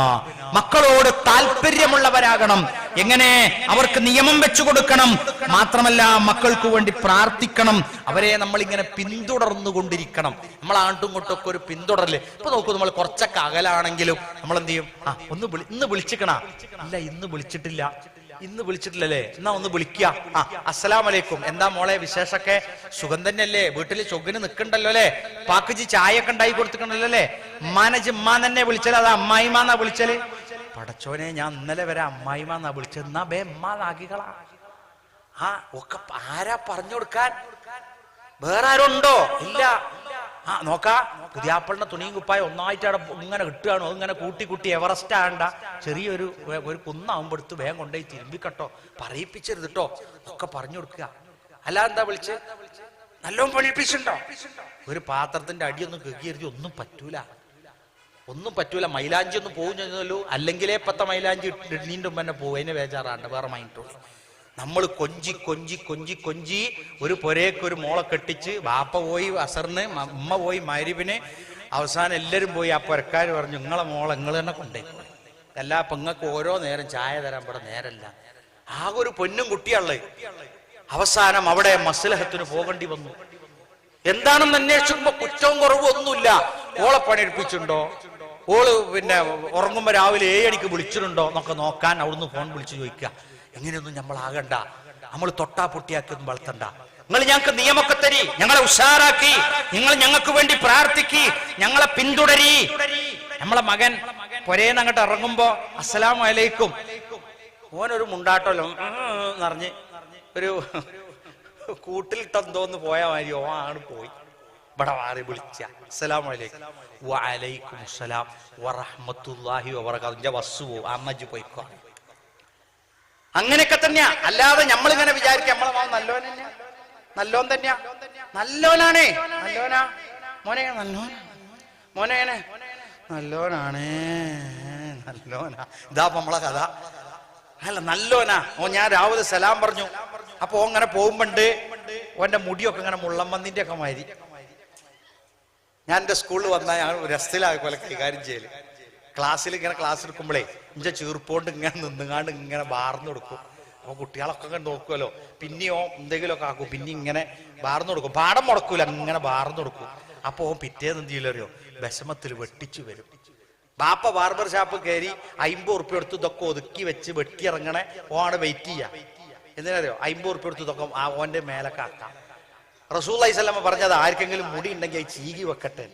മക്കളോട് താല്പര്യമുള്ളവരാകണം. എങ്ങനെ? അവർക്ക് നിയമം വെച്ചു കൊടുക്കണം. മാത്രമല്ല മക്കൾക്ക് വേണ്ടി പ്രാർത്ഥിക്കണം. അവരെ നമ്മൾ ഇങ്ങനെ പിന്തുടർന്നുകൊണ്ടിരിക്കണം. നമ്മൾ ആണ്ടും ഇങ്ങോട്ടും ഒക്കെ ഒരു പിന്തുടരല്. ഇപ്പൊ നോക്കൂ, നമ്മൾ കുറച്ചൊക്കെ അകലാണെങ്കിലും നമ്മൾ എന്ത് ചെയ്യും? ഇന്ന് വിളിച്ചിക്കണ? ഇല്ല, ഇന്ന് വിളിച്ചിട്ടില്ല. ഇന്ന് വിളിച്ചിട്ടില്ലല്ലേ? എന്നാ ഒന്ന് വിളിക്കുക. അസ്സലാം വലൈക്കും, എന്താ മോളെ വിശേഷമൊക്കെ? സുഖം തന്നെയല്ലേ? വീട്ടില് ചൊഗിന് നിക്കണ്ടല്ലോ അല്ലേ? പാക്കുജി ചായ ഒക്കെ ഉണ്ടായി കൊടുത്തിട്ടുണ്ടല്ലോ അല്ലേ? ഉമ്മാൻ തന്നെ വിളിച്ചാൽ അത് അമ്മായിമാന്നാ വിളിച്ചാല്? പടച്ചോനെ, ഞാൻ ഇന്നലെ വരെ അമ്മായിമാന്നാ വിളിച്ചത്, എന്നാ ബേ ഉമ്മാതാക്കികളാ. ഒക്കെ ആരാ പറഞ്ഞു കൊടുക്കാൻ? വേറെ ആരുണ്ടോ? ഇല്ല. നോക്കാ, പുതിയാപ്പളിന്റെ തുണിയും കുപ്പായം ഒന്നായിട്ട് അവിടെ ഇങ്ങനെ കിട്ടുകയാണോ? ഇങ്ങനെ കൂട്ടി കൂട്ടി എവറസ്റ്റ് ആണ്ട, ചെറിയൊരു കുന്നാവുമ്പെടുത്ത് വേഗം കൊണ്ടുപോയി തിരുമ്പിക്കട്ടോ, പറയിപ്പിച്ചരുത് കേട്ടോ, ഒക്കെ പറഞ്ഞു കൊടുക്കുക. അല്ല എന്താ വിളിച്ച് നല്ലോണം പണിയിപ്പിച്ചിട്ടുണ്ടോ? ഒരു പാത്രത്തിന്റെ അടിയൊന്നും കെക്കിയരുതി ഒന്നും പറ്റൂല, ഒന്നും പറ്റൂല. മൈലാഞ്ചി ഒന്നും പോകും ചെന്നല്ലോ, അല്ലെങ്കിലേ 10 മൈലാഞ്ചി ഇടീൻ്റെ മുമ്പ് പോകും. അതിന് ബേജാറാണ്ട് വേറെ മൈൻഡുള്ളൂ. നമ്മൾ കൊഞ്ചി കൊഞ്ചി കൊഞ്ചി കൊഞ്ചി ഒരു പൊരേക്ക് ഒരു മോളെ കെട്ടിച്ച്, ബാപ്പ പോയി അസറിന്, ഉമ്മ പോയി മഗ്‌രിബിന്, അവസാനം എല്ലാവരും പോയി. ആ പൊരക്കാർ പറഞ്ഞു, നിങ്ങളെ മോളെ നിങ്ങൾ തന്നെ കൊണ്ടേക്കോളെ, എല്ലാ പെങ്ങൾക്ക് ഓരോ നേരം ചായ തരാൻ ഇവിടെ നേരല്ല. ആകെ ഒരു പൊന്നും കുട്ടിയുള്ളത്. അവസാനം അവിടെ മസ്ലഹത്തിന് പോകേണ്ടി വന്നു. എന്താണെന്ന് അന്വേഷിക്കുമ്പോ കുറ്റവും കുറവും ഒന്നുമില്ല. ഓളെ പണിയെടുപ്പിച്ചിട്ടുണ്ടോ, ഓള് പിന്നെ ഉറങ്ങുമ്പോ രാവിലെ 7 മണിക്ക് വിളിച്ചിട്ടുണ്ടോ എന്നൊക്കെ നോക്കാൻ അവിടുന്ന് ഫോൺ വിളിച്ച് ചോദിക്കുക. എങ്ങനെയൊന്നും നമ്മൾ ആകണ്ട, നമ്മൾ തൊട്ടാ പൊട്ടിയാക്കിയൊന്നും വളർത്തണ്ട. നിങ്ങൾ ഞങ്ങൾക്ക് നിയമമൊക്കെ തരി, ഞങ്ങളെ ഉഷാറാക്കി, നിങ്ങൾ ഞങ്ങൾക്ക് വേണ്ടി പ്രാർത്ഥിക്കി, ഞങ്ങളെ പിന്തുടരി. നമ്മളെ മകൻ പൊരേന്ന് അങ്ങോട്ട് ഇറങ്ങുമ്പോ അസ്സലാമു അലൈക്കും, ഓനൊരു മുണ്ടാട്ടല്ലോ എന്നറിഞ്ഞ് ഒരു കൂട്ടിലിട്ടെന്തോന്ന് പോയ മാതിരി ഓ ആണ് പോയി. ഇവിടെ മാറി വിളിച്ച അസ്സലാമു അലൈക്കും വഅലൈക്കും അസ്സലാം വറഹ്മത്തുള്ളാഹി വബറകാതുഹു വസ്സു അമ്മജി പോയിക്കോ. അങ്ങനെയൊക്കെ തന്നെയാ. അല്ലാതെ നമ്മളിങ്ങനെ വിചാരിക്കുക നമ്മളെ മോൻ നല്ലോൻ തന്നെയാ, നല്ലോൻ തന്നെയാ, നല്ലോനാണേ, നല്ലോനാ മോനെ, നല്ലോനാ മോനെ, നല്ലോനാണ്, നല്ലോനാ. ഇതാ നമ്മളെ കഥ. അല്ല നല്ലോനാ ഓ. ഞാൻ രാവിലെ സലാം പറഞ്ഞു. അപ്പൊ ഓങ്ങനെ പോകുമ്പോണ്ട് ഓന്റെ മുടിയൊക്കെ ഇങ്ങനെ മുള്ളമ്പന്നിന്റെ ഒക്കെ മാതിരി. ഞാൻ എന്റെ സ്കൂളിൽ വന്നാൽ ഞാൻ രസത്തിലായ പോലെ കൈകാര്യം ചെയ്യല്. ക്ലാസ്സിൽ ഇങ്ങനെ ക്ലാസ് എടുക്കുമ്പോഴേ ഇഞ്ചെ ചീർപ്പോണ്ട് ഇങ്ങനെ നിന്നുകാണ്ട് ഇങ്ങനെ ബാർന്ന് കൊടുക്കും. അപ്പൊ കുട്ടികളൊക്കെ ഇങ്ങനെ നോക്കുമല്ലോ. പിന്നെയോ എന്തെങ്കിലുമൊക്കെ ആക്കും. പിന്നെ ഇങ്ങനെ ബാർന്ന് കൊടുക്കും. പാടം മുടക്കൂല, ഇങ്ങനെ ബാർന്ന് കൊടുക്കും. അപ്പൊ ഓൻ പിറ്റേന്ന് എന്ത് ചെയ്യില്ലറിയോ, വിഷമത്തിൽ വെട്ടിച്ചു വരും. ബാപ്പ ബാർബർ ഷാപ്പ് കയറി 50 ഉറുപ്പ്യ എടുത്ത് ഇതൊക്കെ ഒതുക്കി വെച്ച് വെട്ടി ഇറങ്ങണേ ഓണ് വെയിറ്റ് ചെയ്യാ. എന്തിനറിയോ, 50 ഉറുപ്പ്യ എടുത്ത് ഇതൊക്കെ ഓന്റെ മേലൊക്കെ ആക്കാം. റസൂലുള്ളാഹി സ്വല്ലല്ലാഹു അലൈഹി വസല്ലം പറഞ്ഞത് ആർക്കെങ്കിലും മുടി ഉണ്ടെങ്കിൽ ചീകി വെക്കട്ടെ.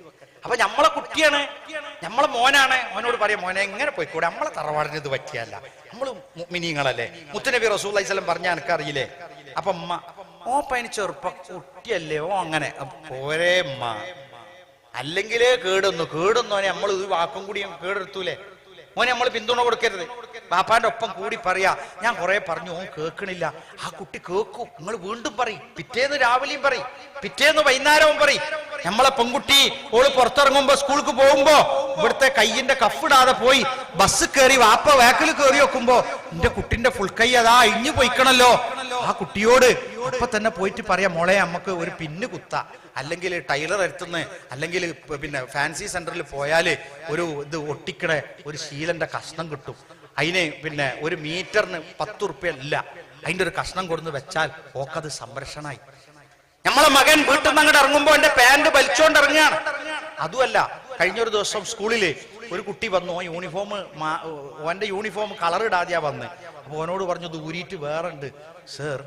അപ്പൊ നമ്മളെ കുട്ടിയാണ്, നമ്മളെ മോനാണ്. മോനോട് പറയാം, മോനെ എങ്ങനെ പോയിക്കൂടെ, നമ്മളെ തറവാടിന് ഇത് പറ്റിയല്ല, നമ്മള് മുഅ്മിനീങ്ങളല്ലേ. മുത്തുനബി റസൂലുള്ളാഹി സ്വല്ലല്ലാഹു അലൈഹി വസല്ലം പറഞ്ഞ എനിക്കറിയില്ലേ. അപ്പൊ അമ്മ ഓ പതിന് ചെറുപ്പ കുട്ടിയല്ലേ ഓ അങ്ങനെ പോരേ അമ്മ, അല്ലെങ്കിലേ കേടുന്നോനെ നമ്മൾ ഒരു വാക്കും കൂടി കേടെടുത്തൂലേ. മോനെ നമ്മൾ പിന്തുണ കൊടുക്കരുത്. ബാപ്പാന്റെ ഒപ്പം കൂടി പറയാ. ഞാൻ കുറെ പറഞ്ഞു, ഓൻ കേൾക്കണില്ല. ആ കുട്ടി കേൾക്കും. നിങ്ങൾ വീണ്ടും പറയും. പിറ്റേന്ന് രാവിലെയും പറയും, പിറ്റേന്ന് വൈകുന്നേരവും പറയും. നമ്മളെ പെൺകുട്ടി ഓള് പുറത്തിറങ്ങുമ്പോ സ്കൂൾക്ക് പോകുമ്പോ ഇവിടുത്തെ കയ്യിന്റെ കഫിടാതെ പോയി ബസ് കയറി വാപ്പ വേക്കിൽ കയറി വെക്കുമ്പോ എന്റെ കുട്ടിന്റെ ഫുൾ കൈ അതാ ഇഞ്ഞു പോയിക്കണല്ലോ. ആ കുട്ടിയോട് അപ്പൊ തന്നെ പോയിട്ട് പറയാം, മോളെ നമുക്ക് ഒരു പിന്ന് കുത്ത, അല്ലെങ്കിൽ ടൈലർ എടുത്തുനിന്ന്, അല്ലെങ്കിൽ പിന്നെ ഫാൻസി സെന്ററിൽ പോയാല് ഒരു ഇത് ഒട്ടിക്കണ ഒരു ശീലന്റെ കഷ്ണം കിട്ടും. അതിന് പിന്നെ ഒരു മീറ്ററിന് 10 ഉറുപ്പ്യ ഇല്ല, അതിന്റെ ഒരു കഷ്ണം കൊടുന്ന് വെച്ചാൽ ഓക്കത് സംരക്ഷണമായി. നമ്മളെ മകൻ വീട്ടിൽ നിന്ന് അങ്ങോട്ട് ഇറങ്ങുമ്പോ എന്റെ പാന്റ് വലിച്ചോണ്ട് ഇറങ്ങുകയാണ്. അതുമല്ല, കഴിഞ്ഞൊരു ദിവസം സ്കൂളില് ഒരു കുട്ടി വന്നു. ഓന്റെ യൂണിഫോം കളർ ഇടാതെയാ വന്ന്. അപ്പൊ ഓനോട് പറഞ്ഞു, ഇത് ഊരിയിട്ട് വേറെ ഉണ്ട് സർ.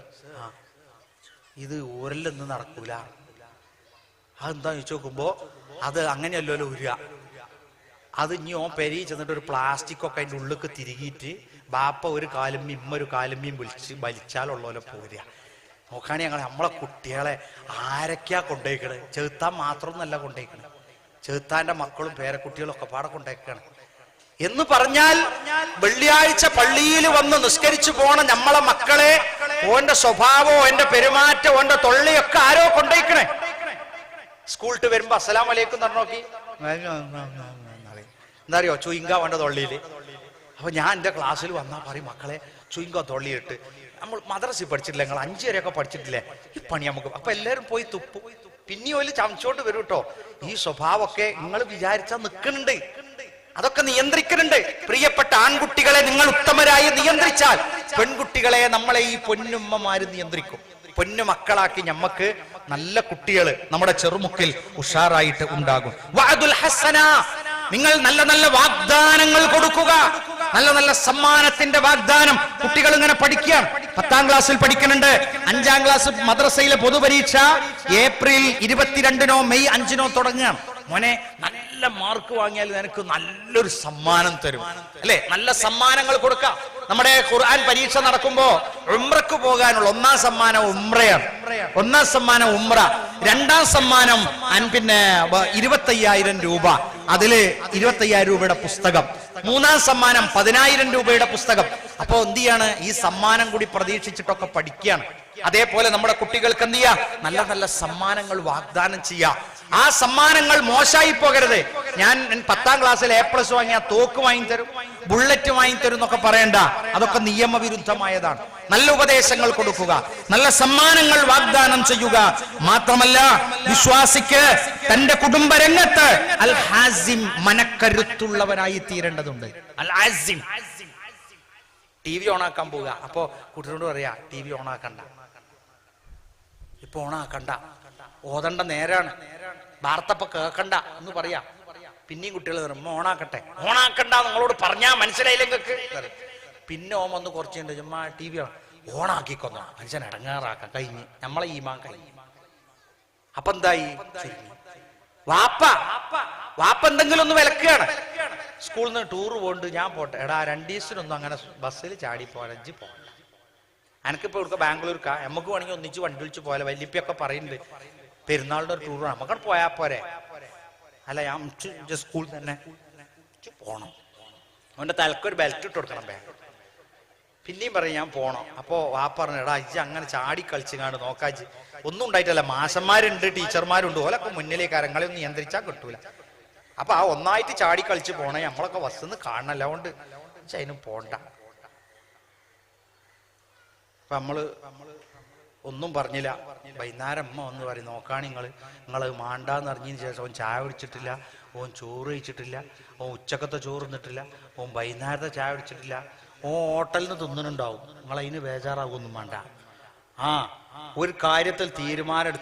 ഇത് ഊരലൊന്നും നടക്കൂല. അതെന്താ ചോദിച്ചു നോക്കുമ്പോ അത് അങ്ങനെയല്ലോ ഉരുക. അത് ഇനി ഓൻ പെരി ചെന്നിട്ട് ഒരു പ്ലാസ്റ്റിക് ഒക്കെ അതിന്റെ ഉള്ളിലേക്ക് തിരികിയിട്ട് ബാപ്പ ഒരു കാലുമ്മിയും ഇമ്മ ഒരു കാലുമ്മിയും വലിച്ചാലുള്ളപോലെ പോരുക. നോക്കുകയാണെങ്കിൽ ഞങ്ങൾ നമ്മളെ കുട്ടികളെ ആരൊക്കെയാ കൊണ്ടുപോയിക്കണ്. ചെറുത്താൻ മാത്രമൊന്നല്ല കൊണ്ടുപോയിക്കണ്, ചെറുത്താന്റെ മക്കളും പേരക്കുട്ടികളും ഒക്കെ പാടെ കൊണ്ടുപോയിക്കാണ്. എന്ന് പറഞ്ഞാൽ വെള്ളിയാഴ്ച പള്ളിയിൽ വന്ന് നിസ്കരിച്ചു പോണ നമ്മളെ മക്കളെ ഓന്റെ സ്വഭാവം, ഓന്റെ പെരുമാറ്റം, ഓന്റെ തൊള്ളിയൊക്കെ ആരോ കൊണ്ടുപോയിക്കണേ. സ്കൂളിട്ട് വരുമ്പോ അസ്സലാമു അലൈക്കും എന്ന് പറഞ്ഞു നോക്കി, എന്താ അറിയോ, ചുയിങ്ക വേണ്ട തൊള്ളിയില്. അപ്പൊ ഞാൻ എന്റെ ക്ലാസ്സിൽ വന്നാ പറയും, മക്കളെ ചുയിങ്ക തൊള്ളിയിട്ട് നമ്മൾ മദ്രസയിൽ പഠിച്ചിട്ടില്ല, നിങ്ങൾ 5 വരെയൊക്കെ പഠിച്ചിട്ടില്ലേ, ഈ പണി നമുക്ക്. അപ്പൊ എല്ലാരും പോയി തുപ്പും. പിന്നെ ഒരു ചമച്ചോണ്ട് വരും കേട്ടോ. ഈ സ്വഭാവമൊക്കെ നിങ്ങൾ വിചാരിച്ചാൽ നിൽക്കുന്നുണ്ട്, അതൊക്കെ നിയന്ത്രിക്കുന്നുണ്ട്. പ്രിയപ്പെട്ട ആൺകുട്ടികളെ നിങ്ങൾ ഉത്തമരായി നിയന്ത്രിച്ചാൽ പെൺകുട്ടികളെ നമ്മളെ ഈ പൊന്നുമ്മമാര് നിയന്ത്രിക്കും. പൊന്നു മക്കളാക്കി ഞമ്മക്ക് നല്ല കുട്ടികള് നമ്മുടെ ചെറുമുക്കിൽ ഉഷാറായിട്ട് ഉണ്ടാകും. വഅദുൽ ഹസന, നിങ്ങൾ നല്ല നല്ല വാഗ്ദാനങ്ങൾ കൊടുക്കുക. നല്ല നല്ല സമ്മാനത്തിന്റെ വാഗ്ദാനം. കുട്ടികൾ ഇങ്ങനെ പഠിക്കുകയാണ്, 10ാം ക്ലാസ്സിൽ പഠിക്കുന്നുണ്ട്. 5ാം ക്ലാസ് മദ്രസയിലെ പൊതുപരീക്ഷ ഏപ്രിൽ 22-നോ മെയ് 5-നോ തുടങ്ങുകയാണ്. മോനെ നല്ല മാർക്ക് വാങ്ങിയാൽ നിനക്ക് നല്ലൊരു സമ്മാനം തരും അല്ലെ. നല്ല സമ്മാനങ്ങൾ കൊടുക്കാം. നമ്മുടെ ഖുർആൻ പരീക്ഷ നടക്കുമ്പോ ഉംറക്ക് പോകാനുള്ള 1ാം സമ്മാനം ഉംറയാണ്. 1ാം സമ്മാനം ഉംറ, 2ാം സമ്മാനം പിന്നെ 25,000 രൂപ, അതില് 25,000 രൂപയുടെ പുസ്തകം. 3ാം സമ്മാനം 10,000 രൂപയുടെ പുസ്തകം. അപ്പൊ എന്ത് ചെയ്യാണ്, ഈ സമ്മാനം കൂടി പ്രതീക്ഷിച്ചിട്ടൊക്കെ പഠിക്കുകയാണ്. അതേപോലെ നമ്മുടെ കുട്ടികൾക്ക് എന്ത് ചെയ്യാ, നല്ല നല്ല സമ്മാനങ്ങൾ വാഗ്ദാനം ചെയ്യാം. ആ സമ്മാനങ്ങൾ മോശമായി പോകരുത്. ഞാൻ 10ാം ക്ലാസ്സിൽ A+ വാങ്ങിയ തോക്ക് വാങ്ങിത്തരും, ബുള്ളറ്റ് വാങ്ങിത്തരും എന്നൊക്കെ പറയണ്ട. അതൊക്കെ നിയമവിരുദ്ധമായതാണ്. നല്ല ഉപദേശങ്ങൾ കൊടുക്കുക, നല്ല സമ്മാനങ്ങൾ വാഗ്ദാനം ചെയ്യുക. മാത്രമല്ല വിശ്വാസിക്ക് തന്റെ കുടുംബരംഗത്ത് അൽ ഹാസിം, മനക്കരുത്തുള്ളവനായി തീരേണ്ടതുണ്ട്. അൽ ഹാസിം. TV ഓണാക്കാൻ പോവുക. അപ്പൊ കുട്ടികളോട് പറയാ, TV ഓണാക്കണ്ട, ഇപ്പൊ ഓണാക്കണ്ട, ഓതണ്ട നേരാണ്, വാർത്തപ്പ കേൾക്കണ്ട എന്ന് പറയാ. പിന്നെയും കുട്ടികൾ ഓണാക്കട്ടെ, ഓണാക്കണ്ട നിങ്ങളോട് പറഞ്ഞാ മനസ്സിലായില്ലെങ്കിൽ. പിന്നെ ഓൻ വന്ന് കുറച്ചുണ്ട്, ചുമ്മാ TV ഓണാക്കിക്കൊന്നോ, മനുഷ്യൻ ഇടങ്ങാറാക്കാം. കഴിഞ്ഞ് നമ്മളെ ഈമാൻ കഴിഞ്ഞു. അപ്പൊ എന്തായി, വാപ്പ എന്തെങ്കിലും ഒന്ന് വിലക്കുകയാണ്. സ്കൂളിൽ നിന്ന് ടൂർ പോണ്ട്, ഞാൻ പോട്ടെ, എടാ 2 ദിവസത്തിനൊന്നും അങ്ങനെ ബസ്സിൽ ചാടി പോലഞ്ച് പോകണ്ട. എനിക്കിപ്പോ ഇവിടെ ബാംഗ്ലൂർക്കാ, നമുക്ക് വേണമെങ്കിൽ ഒന്നിച്ച് വണ്ടി വിളിച്ച് പോലെ. വല്യപ്പൊക്കെ പറയുന്നുണ്ട്, പെരുന്നാളിന്റെ ഒരു ടൂർ നമുക്ക് പോയാ പോരെ. അല്ല ഞാൻ സ്കൂളിൽ തന്നെ പോണം. അവന്റെ തലക്കൊരു ബെൽറ്റ് ഇട്ട് കൊടുക്കണം ബാഗ്. പിന്നെയും പറയും ഞാൻ പോണം. അപ്പോ ആ പറഞ്ഞു എടാ ഇജ്ജ് അങ്ങനെ ചാടി കളിച്ചുകാണ്ട് നോക്കാജ് ഒന്നും ഉണ്ടായിട്ടല്ല. മാഷന്മാരുണ്ട്, ടീച്ചർമാരുണ്ട്, ഓലൊക്കെ മുന്നിലേക്ക് അരങ്ങളെ ഒന്നും നിയന്ത്രിച്ചാൽ കിട്ടൂല. അപ്പൊ ആ ഒന്നായിട്ട് ചാടി കളിച്ച് പോണേ നമ്മളൊക്കെ ബസ്സിന്ന് കാണണല്ലോ. അതുകൊണ്ട് അതിനും പോണ്ട. അപ്പൊ നമ്മള് ഒന്നും പറഞ്ഞില്ല. വൈകുന്നേരം അമ്മ ഒന്ന് പറയും നോക്കാണ് നിങ്ങൾ മാണ്ടാന്ന് അറിഞ്ഞതിന് ശേഷം ഓൻ ചായ കുടിച്ചിട്ടില്ല, ഓൻ ചോറ് കഴിച്ചിട്ടില്ല, ഓൻ ഉച്ചക്കത്തെ ചോറ് തിന്നിട്ടില്ല, ഓൻ വൈകുന്നേരത്തെ ചായ കുടിച്ചിട്ടില്ല, ഓൻ ഹോട്ടലിൽ നിന്ന് തിന്നുന്നുണ്ടാവും. നിങ്ങൾ അതിന് ബേജാറാവൊന്നും വേണ്ട. ഒരു കാര്യത്തിൽ തീരുമാനം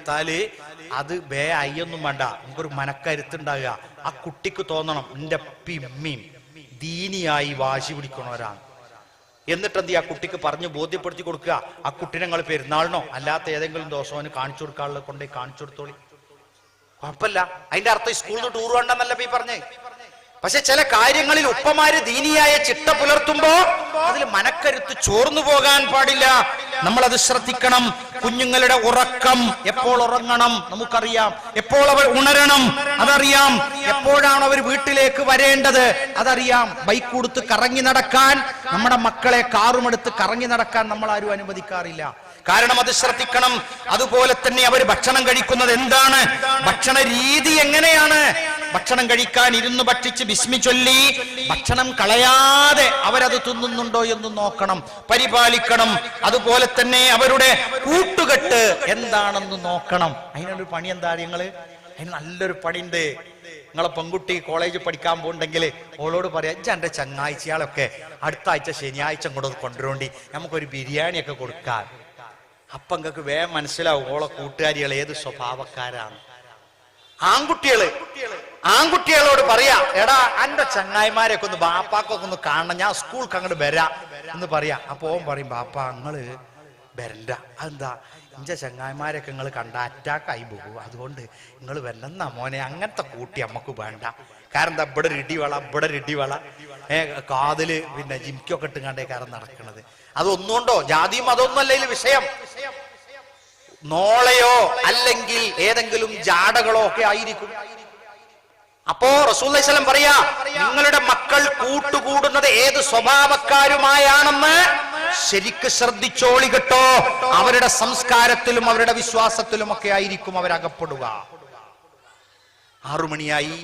അത് അയ്യൊന്നും വേണ്ട. നമുക്കൊരു മനക്കരുത്തുണ്ടാകുക. ആ കുട്ടിക്ക് തോന്നണം എന്റെ പിമ്മയും ദീനിയായി വാശി പിടിക്കണവരാണ്. എന്നിട്ട് എന്ത് ആ കുട്ടിക്ക് പറഞ്ഞ് ബോധ്യപ്പെടുത്തി കൊടുക്കുക. ആ കുട്ടിനെ നിങ്ങൾ പെരുന്നാളിനോ അല്ലാത്ത ഏതെങ്കിലും ദിവസവും കാണിച്ചു കൊടുക്കാനുള്ള കൊണ്ടേ കാണിച്ചു കൊടുത്തോളി, കുഴപ്പമില്ല. അതിന്റെ അർത്ഥം സ്കൂളിൽ നിന്ന് ടൂർ വേണ്ടെന്നല്ല ഈ പറഞ്ഞേ. പക്ഷെ ചില കാര്യങ്ങളിൽ ഉപ്പമാര് ദീനിയായ ചിട്ട പുലർത്തുമ്പോ അതിൽ മനക്കരുത്ത് ചോർന്നു പോകാൻ പാടില്ല. നമ്മളത് ശ്രദ്ധിക്കണം. കുഞ്ഞുങ്ങളുടെ ഉറക്കം എപ്പോൾ ഉറങ്ങണം നമുക്കറിയാം, എപ്പോൾ അവർ ഉണരണം അതറിയാം, എപ്പോഴാണ് അവർ വീട്ടിലേക്ക് വരേണ്ടത് അതറിയാം. ബൈക്ക് കൊടുത്ത് കറങ്ങി നടക്കാൻ നമ്മുടെ മക്കളെ കാറുമെടുത്ത് കറങ്ങി നടക്കാൻ നമ്മൾ ആരും അനുവദിക്കാറില്ല. കാരണം അത് ശ്രദ്ധിക്കണം. അതുപോലെ തന്നെ അവർ ഭക്ഷണം കഴിക്കുന്നത് എന്താണ്, ഭക്ഷണ രീതി എങ്ങനെയാണ്, ഭക്ഷണം കഴിക്കാൻ ഇരുന്ന് ഭക്ഷിച്ച് ബിസ്മി ചൊല്ലി ഭക്ഷണം കളയാതെ അവരത് തിന്നുന്നുണ്ടോ എന്ന് നോക്കണം, പരിപാലിക്കണം. അതുപോലെ തന്നെ അവരുടെ കൂട്ടുകെട്ട് എന്താണെന്ന് നോക്കണം. അതിനൊരു പണി എന്താ നിങ്ങള്, അതിന് നല്ലൊരു പണിയുണ്ട്. നിങ്ങളെ പെൺകുട്ടി കോളേജിൽ പഠിക്കാൻ പോകുന്നുണ്ടെങ്കിൽ ഓളോട് പറയാം ഇജ്ജ് എന്റെ ചങ്ങാഴ്ചയാളൊക്കെ അടുത്ത ആഴ്ച ശനിയാഴ്ച കൂടെ കൊണ്ടുവരേണ്ടി നമുക്കൊരു ബിരിയാണിയൊക്കെ കൊടുക്കാൻ. അപ്പൊ നിങ്ങൾക്ക് വേഗം മനസ്സിലാവും ഓളെ കൂട്ടുകാരികൾ ഏത് സ്വഭാവക്കാരാണ്. ആൺകുട്ടികളോട് പറയാ എടാ എന്റെ ചങ്ങായിമാരെയൊക്കെ ഒന്ന് ബാപ്പാക്കൊക്കെ ഒന്ന് കാണണം, ഞാൻ സ്കൂൾക്ക് അങ്ങോട്ട് വരാം എന്ന് പറയാ. അപ്പൊ ഓൻ പറയും ബാപ്പ നിങ്ങള് വരണ്ട. അതെന്താ, ഇഞ്ച ചങ്ങായിമാരൊക്കെ നിങ്ങൾ കണ്ട അറ്റാക്കായി പോകും, അതുകൊണ്ട് നിങ്ങൾ വരണ്ടെന്നാ മോനെ. അങ്ങനത്തെ കൂട്ടി അമ്മക്ക് വേണ്ട. കാരണം എന്താ, ഇവിടെ ഒരു ഇടിവള കാതില് പിന്നെ ജിംക്കൊക്കെ ഇട്ടുങ്ങാണ്ടേ കാരണം നടക്കണത്. അതൊന്നുകൊണ്ടോ ജാതിയും അതൊന്നുമല്ല ഇതിൽ വിഷയം. നോളയോ അല്ലെങ്കിൽ ഏതെങ്കിലും ജാടകളോ ഒക്കെ ആയിരിക്കും. അപ്പോ റസൂലുള്ളാഹി സ്വല്ലല്ലാഹു അലൈഹി വസല്ലം പറയാ നിങ്ങളുടെ മക്കൾ കൂട്ടുകൂടുന്നത് ഏത് സ്വഭാവക്കാരുമായാണെന്ന് ശരിക്ക് ശ്രദ്ധിച്ചോളി കേട്ടോ. അവരുടെ സംസ്കാരത്തിലും അവരുടെ വിശ്വാസത്തിലും ഒക്കെ ആയിരിക്കും അവരകപ്പെടുക. 6 മണിയായി.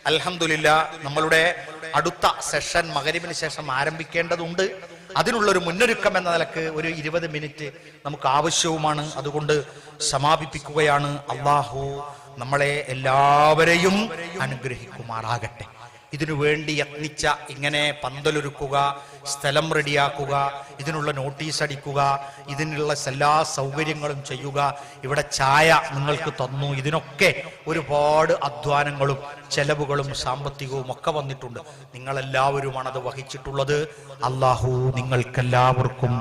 അൽഹംദുലില്ലാ നമ്മളുടെ അടുത്ത സെഷൻ മഗ്‌രിബിന് ശേഷം ആരംഭിക്കേണ്ടതുണ്ട്. അതിനുള്ളൊരു മുന്നൊരുക്കം എന്ന നിലക്ക് ഒരു 20 മിനിറ്റ് നമുക്ക് ആവശ്യവുമാണ്. അതുകൊണ്ട് സമാപിപ്പിക്കുകയാണ്. അല്ലാഹു നമ്മളെ എല്ലാവരെയും അനുഗ്രഹിക്കുമാറാകട്ടെ. ഇതിനു വേണ്ടി യത്നിച്ച, ഇങ്ങനെ പന്തലൊരുക്കുക, സ്ഥലം റെഡിയാക്കുക, ഇതിനുള്ള നോട്ടീസ് അടിക്കുക, ഇതിനുള്ള എല്ലാ സൗകര്യങ്ങളും ചെയ്യുക, ഇവിടെ ചായ നിങ്ങൾക്ക് തന്നു, ഇതിനൊക്കെ ഒരുപാട് അധ്വാനങ്ങളും ചെലവുകളും സാമ്പത്തികവും ഒക്കെ വന്നിട്ടുണ്ട്. നിങ്ങളെല്ലാവരുമാണ് അത് വഹിച്ചിട്ടുള്ളത്. അള്ളാഹു നിങ്ങൾക്കെല്ലാവർക്കും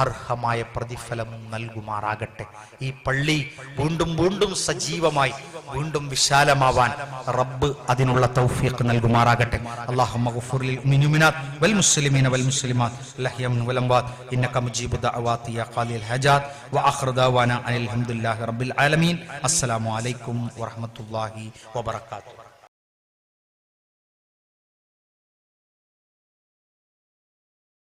അർഹമായ പ്രതിഫലം നൽകുമാറാകട്ടെ. ഈ പള്ളി വീണ്ടും വീണ്ടും സജീവമായി വീണ്ടും വിശാലമാവാൻ റബ്ബ് അതിനുള്ള തൗഫീഖ് നൽകുമാറാകട്ടെ. അല്ലാഹുമ്മ ഗഫിർ ലിൽ മുഅ്മിനീനാത്ത് വൽ മുസ്ലിമീന വൽ മുസ്ലിമാത്ത് അൽഹയ്യ വൽ അംവാത്ത് ഇന്നക മുജീബു ദഅവാതി യാ ഖാലിൽ ഹജാത്ത് വ ആഖിറു ദഅവാന അൽഹംദുലില്ലാഹി റബ്ബിൽ ആലമീൻ. അസ്സലാമു അലൈക്കും വറഹ്മത്തുള്ളാഹി വബറകാതുഹു.